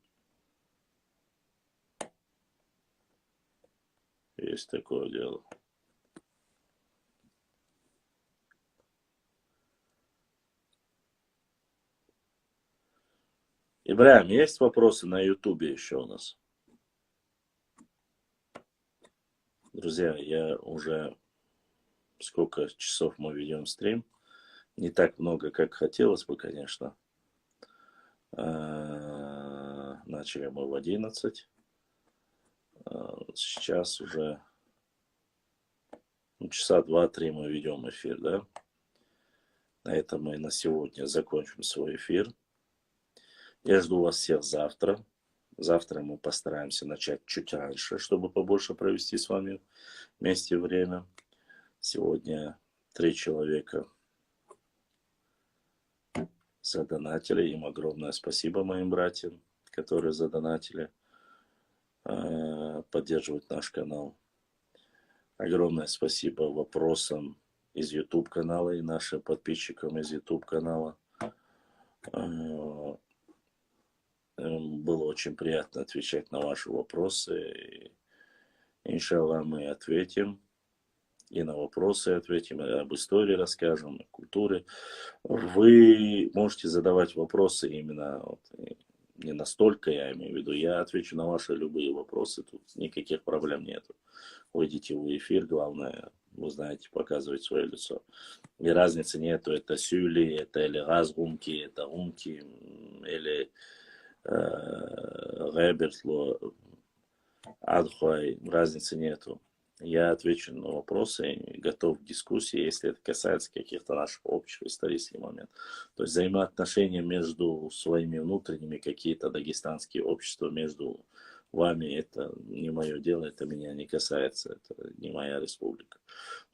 Есть такое дело. Ибрahim, есть вопросы на Ютубе еще у нас? Друзья, я уже сколько часов мы ведем стрим. Не так много, как хотелось бы, конечно. Начали мы в 11. Сейчас уже часа 2-3 мы ведем эфир, да? На этом мы на сегодня закончим свой эфир. Я жду вас всех завтра. Завтра мы постараемся начать чуть раньше, чтобы побольше провести с вами вместе время. Сегодня 3 человека задонатили. Им огромное спасибо моим братьям, которые задонатили, поддерживают наш канал. Огромное спасибо вопросам из YouTube канала и нашим подписчикам из YouTube канала. Было очень приятно отвечать на ваши вопросы. И, иншаллах, мы ответим. И на вопросы ответим, и об истории расскажем, и культуре. Вы можете задавать вопросы именно вот, не настолько, я имею в виду. Я отвечу на ваши любые вопросы, тут никаких проблем нету. Выйдите в эфир, главное, вы знаете, показывать свое лицо. И разницы нету, это сюли, это или разгумки, это умки, или ребертло, адхуай, разницы нету. Я отвечу на вопросы и готов к дискуссии, если это касается каких-то наших общих исторических моментов. То есть взаимоотношения между своими внутренними, какие-то дагестанские общества между вами, это не мое дело, это меня не касается, это не моя республика.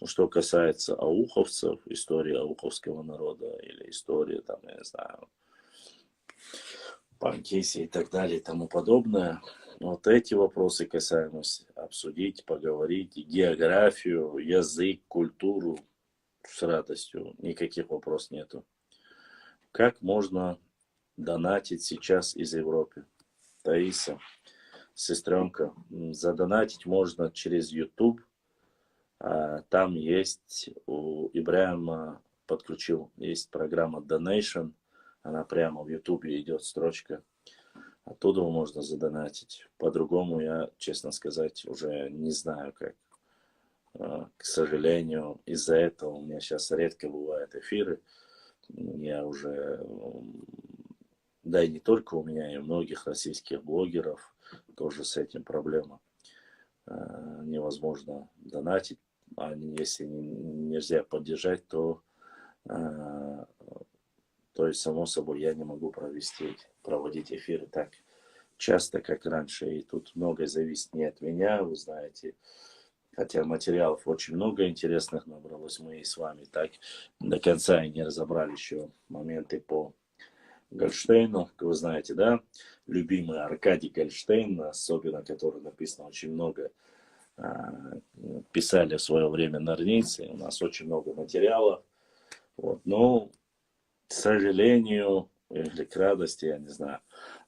Но что касается ауховцев, истории ауховского народа или истории, там, я не знаю, Панкиси и так далее и тому подобное. Вот эти вопросы касаемо обсудить, поговорить, географию, язык, культуру с радостью, никаких вопросов нету. Как можно донатить сейчас из Европы? Таиса, сестренка, задонатить можно через YouTube. Там есть, у Ибрахима подключил, есть программа Donation. Она прямо в YouTube идет строчка. Оттуда можно задонатить. По-другому я, честно сказать, уже не знаю как. К сожалению, из-за этого у меня сейчас редко бывают эфиры. Я уже, да и не только у меня, и у многих российских блогеров тоже с этим проблема. Невозможно донатить. А если нельзя поддержать, то есть, само собой, я не могу проводить эфиры так часто, как раньше. И тут многое зависит не от меня, вы знаете. Хотя материалов очень много интересных набралось. Мы и с вами так до конца и не разобрали еще моменты по Гольштейну. Вы знаете, да? Любимый Аркадий Гольштейн, особенно который написано очень много, писали в свое время норнийцы. У нас очень много материалов. Вот. Но, к сожалению, или к радости, я не знаю.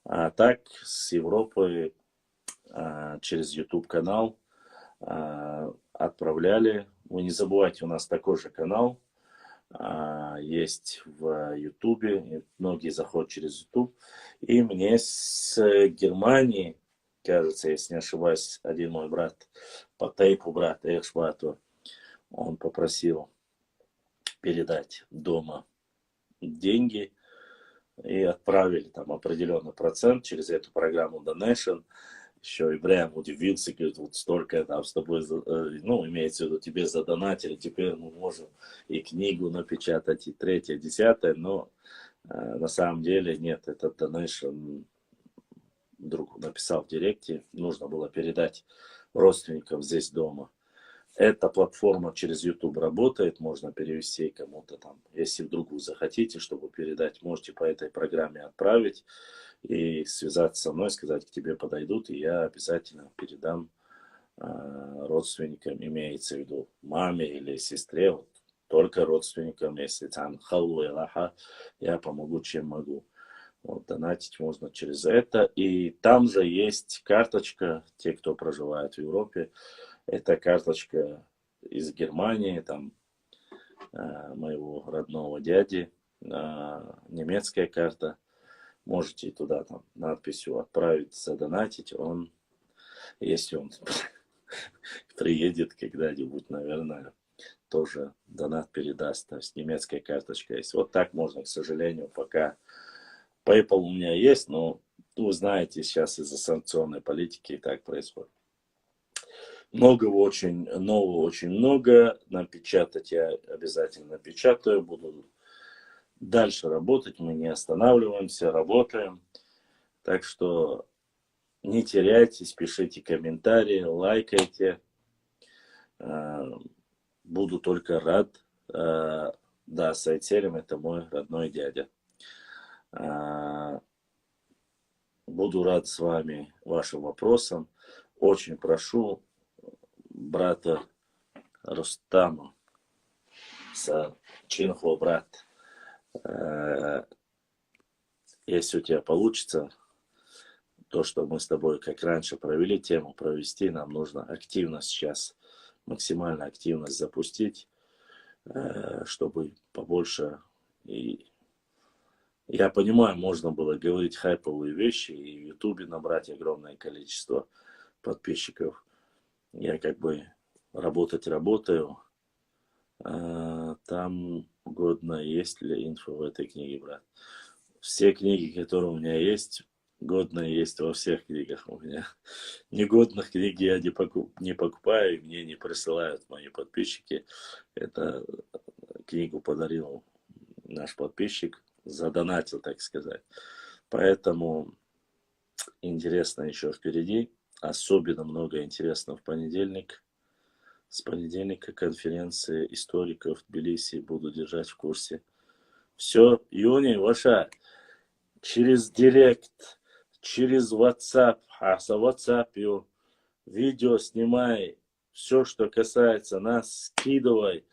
А так, с Европы через YouTube канал отправляли. Вы не забывайте, у нас такой же канал есть в YouTube. Многие заходят через YouTube. И мне с Германии, кажется, если не ошибаюсь, один мой брат, по тейпу брат Эхшбату, он попросил передать дома деньги. И отправили там определенный процент через эту программу Donation. Еще Ибрахим удивился, говорит, вот столько там с тобой, ну, имеется в виду, тебе задонатили, теперь мы можем и книгу напечатать, и третье, десятое, но на самом деле нет, этот Donation друг написал в директе, нужно было передать родственникам здесь дома. Эта платформа через YouTube работает, можно перевести кому-то там, если вдруг вы захотите, чтобы передать, можете по этой программе отправить и связаться со мной, сказать, к тебе подойдут, и я обязательно передам родственникам, имеется в виду маме или сестре, вот, только родственникам, если там халу и лаха, я помогу, чем могу. Вот, донатить можно через это. И там же есть карточка, те, кто проживает в Европе, это карточка из Германии, там моего родного дяди, немецкая карта. Можете туда там надписью отправить, задонатить. Он, если он приедет когда-нибудь, наверное, тоже донат передаст. То есть немецкая карточка есть. Вот так можно, к сожалению, пока PayPal у меня есть, но вы знаете, сейчас из-за санкционной политики и так происходит. Много очень, нового очень много. Напечатать я обязательно напечатаю. Буду дальше работать. Мы не останавливаемся, работаем. Так что не теряйтесь, пишите комментарии, лайкайте. Буду только рад. Да, Сайцелем это мой родной дядя. Буду рад с вами вашим вопросам. Очень прошу брата Рустама, Чинхо, брат, если у тебя получится, то, что мы с тобой, как раньше, провели тему, провести, нам нужно активно сейчас, максимально активность запустить, чтобы побольше. И я понимаю, можно было говорить хайповые вещи и в Ютубе набрать огромное количество подписчиков. Я как бы работаю. Там годно есть ли инфо в этой книге, брат? Все книги, которые у меня есть, годные есть во всех книгах у меня. Негодных книг я не покупаю, и мне не присылают мои подписчики. Это книгу подарил наш подписчик, задонатил, так сказать. Поэтому интересно еще впереди. Особенно много интересного в понедельник. С понедельника конференция историков в Тбилиси. Буду держать в курсе. Все, Юни, ваша, через Директ, через WhatsApp, WhatsApp, видео снимай, все, что касается нас, скидывай,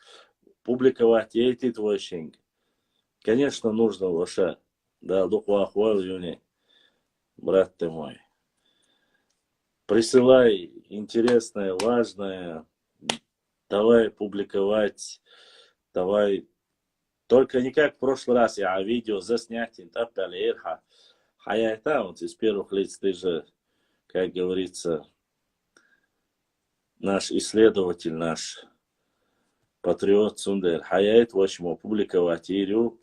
публиковать, эти твойшинг. Конечно, нужно, ваша, да, духуахуал, Юни, брат ты мой. Присылай интересное, важное, давай публиковать, давай. Только не как в прошлый раз, я видео заснять, хаята, вот из первых лиц, ты же, как говорится, наш исследователь, наш патриот Сундер, хаят, вашему публиковать, ирю,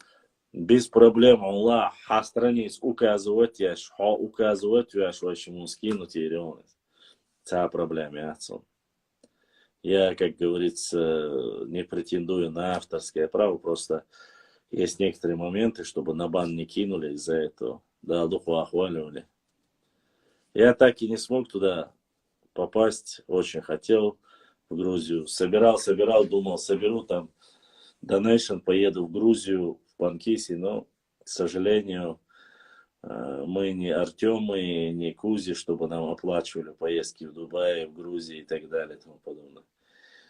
без проблем, Аллах, страниц указывать, вашему скинуть, ирю, та проблема, отцом. Я, как говорится, не претендую на авторское право, просто есть некоторые моменты, чтобы на бан не кинули из-за этого. Да, духу охваливали. Я так и не смог туда попасть, очень хотел в Грузию. Собирал, думал, соберу там донейшн, поеду в Грузию, в Панкиси, но, к сожалению, мы не Артемы, не Кузи, чтобы нам оплачивали поездки в Дубае, в Грузии и так далее и тому подобное.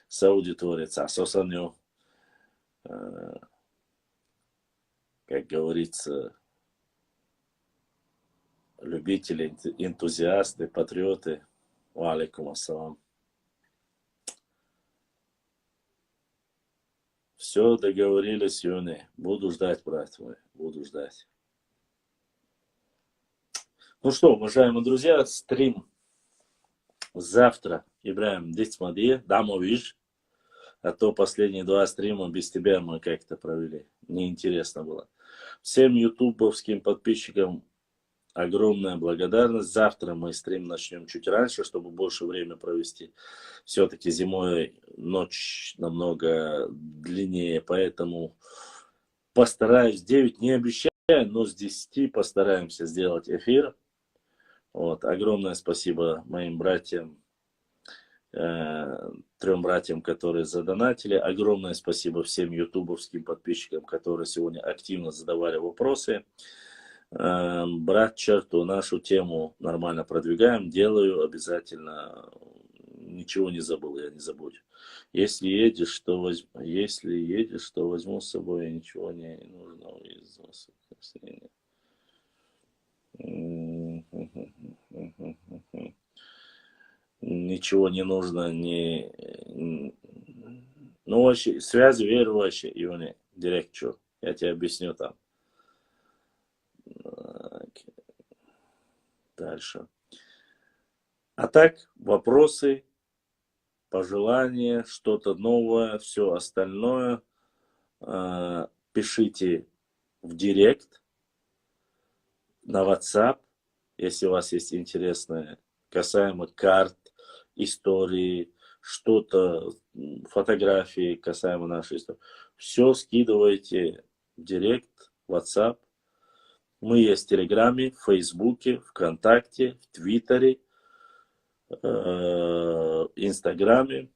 С аудиторией, асосанью, как говорится, любители, энтузиасты, патриоты. Ва алейкум ассалам. Все, договорились, Юни. Буду ждать, брат мой, буду ждать. Ну что, уважаемые друзья, стрим завтра. Ибраим Дицмади, дамовиш. А то последние 2 стрима без тебя мы как-то провели. Неинтересно было. Всем ютубовским подписчикам огромная благодарность. Завтра мы стрим начнем чуть раньше, чтобы больше времени провести. Все-таки зимой ночь намного длиннее, поэтому постараюсь 9, не обещаю, но с 10 постараемся сделать эфир. Вот. Огромное спасибо моим братьям, 3 братьям, которые задонатили. Огромное спасибо всем ютубовским подписчикам, которые сегодня активно задавали вопросы. Брат черту, нашу тему нормально продвигаем, делаю обязательно. Ничего не забыл, я не забуду. Если едешь, то возьму с собой, ничего не нужно из вас. Ничего не нужно, ну, вообще, связи верю вообще, Иони, директ, что, я тебе объясню там. Дальше. А так, вопросы, пожелания, что-то новое, все остальное, пишите в директ, на WhatsApp, если у вас есть интересное, касаемо карт, истории, что-то, фотографии касаемо нашей истории. Все скидывайте в директ, WhatsApp. Мы есть в Телеграме, в Фейсбуке, ВКонтакте, в Твиттере, Инстаграме.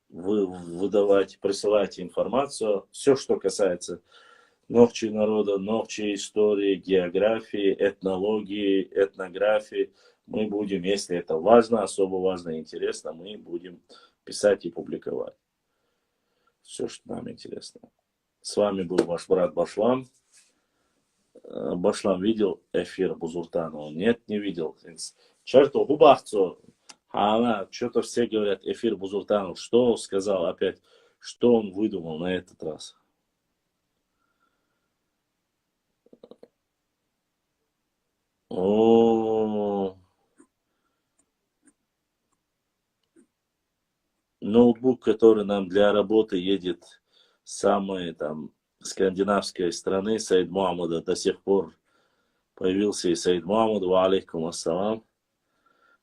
Вы выдавайте, присылайте информацию. Все, что касается Нохчи народа, Нохчи истории, географии, этнологии, этнографии. Мы будем, если это важно, особо важно и интересно, мы будем писать и публиковать. Все, что нам интересно. С вами был ваш брат Башлам. Башлам видел эфир Бузуртанова? Нет, не видел. Черт, губахцо. Она, что-то все говорят, эфир Бузуртанов. Что сказал опять? Что он выдумал на этот раз? О, ноутбук, который нам для работы едет с самой там скандинавской страны, Саид Мухаммада, до сих пор появился и Саид Мухаммад, ва алейкум ассалам.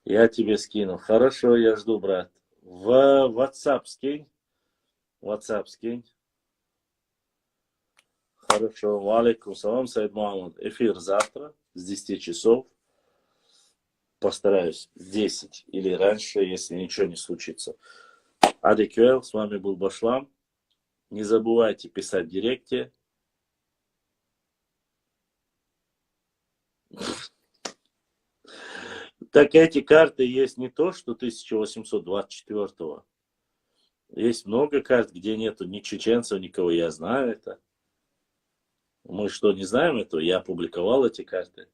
Я тебе скину. Хорошо, я жду, брат. В WhatsApp скинь. WhatsApp скинь. Хорошо. Ва алейкум ассалам, Саид Мухаммад. Эфир завтра с 10 часов. Постараюсь 10 или раньше, если ничего не случится. Адекюэл, с вами был Башлам. Не забывайте писать в директе. Так эти карты есть не то, что 1824-го. Есть много карт, где нету ни чеченцев, никого. Я знаю это. Мы что, не знаем этого? Я опубликовал эти карты.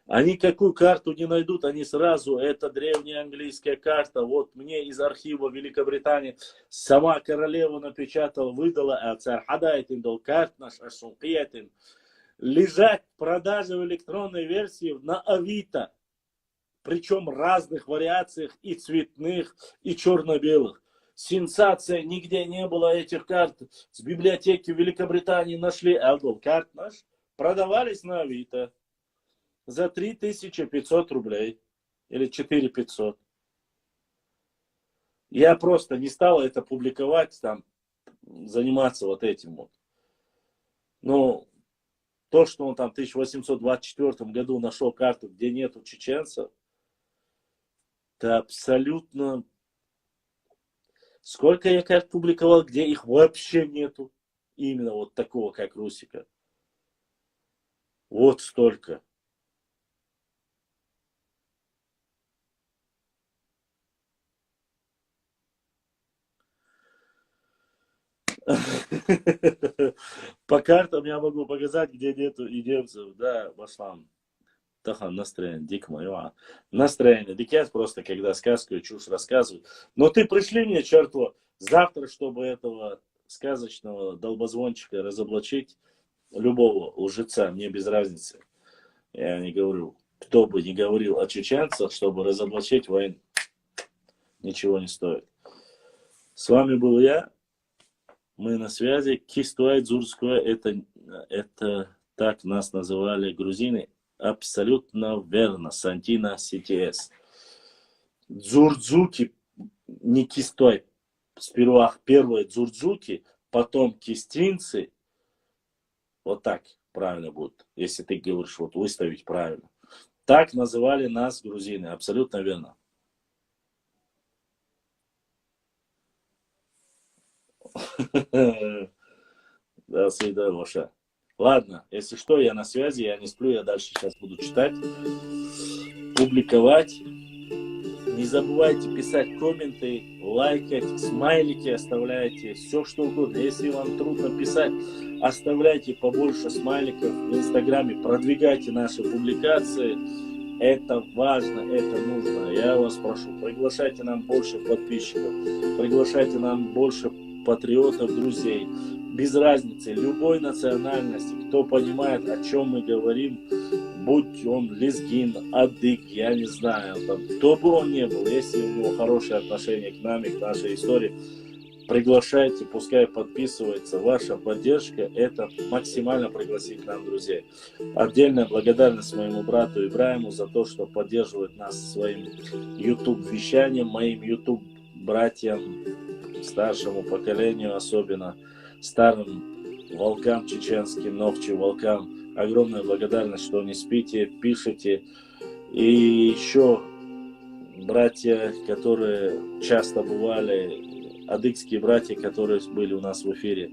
Они какую карту не найдут, они сразу, это древняя английская карта, вот мне из архива Великобритании сама королева напечатала, выдала, а царь Хадайтин дал карт наш Ашункиятин, лежать в продаже в электронной версии на Авито, причем разных вариациях и цветных, и черно-белых. Сенсация, нигде не было этих карт. С библиотеки Великобритании нашли, а был карт наш, продавались на Авито за 3500 рублей или 4500. Я просто не стал это публиковать, там, заниматься вот этим вот. Но то, что он там в 1824 году нашел карту, где нету чеченцев, это абсолютно... Сколько я карт публиковал, где их вообще нету? Именно вот такого, как Русика. Вот столько. По картам я могу показать, где нету идемцев. Да, Башлам. Тахан, настроение, дик мое. Настроение. Дик я просто, когда сказку и чушь рассказываю. Но ты пришли мне, чертво, завтра, чтобы этого сказочного долбозвончика разоблачить, любого лжеца, мне без разницы. Я не говорю, кто бы ни говорил о чеченцах, чтобы разоблачить войну, ничего не стоит. С вами был я. Мы на связи. Кистуай Дзурская, это так нас называли грузины. Абсолютно верно. Сантина CTS. Дзурдзуки, не Кистой. Сперва первые дзурдзуки, потом кистинцы. Вот так правильно будет. Если ты говоришь, вот выставить правильно. Так называли нас грузины. Абсолютно верно. До свидания, Лоша. Ладно, если что, я на связи, я не сплю, я дальше сейчас буду читать, публиковать. Не забывайте писать комменты, лайкать, смайлики оставляйте, все что угодно. Если вам трудно писать, оставляйте побольше смайликов в Инстаграме, продвигайте наши публикации. Это важно, это нужно. Я вас прошу, приглашайте нам больше подписчиков, приглашайте нам больше патриотов, друзей. Без разницы, любой национальности, кто понимает, о чем мы говорим, будь он лезгин, адык, я не знаю, там, кто бы он ни был, если у него хорошее отношение к нам и к нашей истории, приглашайте, пускай подписывается. Ваша поддержка – это максимально пригласить к нам друзей. Отдельная благодарность моему брату Ибраиму за то, что поддерживает нас своим YouTube-вещанием, моим YouTube-братьям, старшему поколению, особенно старым волкам чеченским, новчим волкам. Огромная благодарность, что не спите, пишете. И еще братья, которые часто бывали, адыгские братья, которые были у нас в эфире.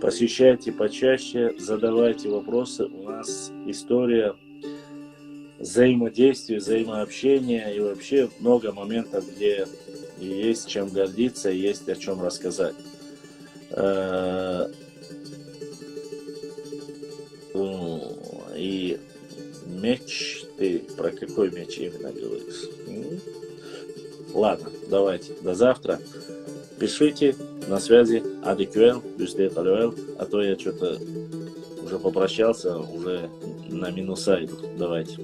Посещайте почаще, задавайте вопросы. У нас история взаимодействия, взаимообщения и вообще много моментов, где есть чем гордиться, есть о чем рассказать. И меч, ты про какой меч именно говоришь? Ладно, давайте, до завтра. Пишите, на связи, Адикюэл, Бюстет Алюэл, а то я что-то уже попрощался, уже на минуса иду. Давайте.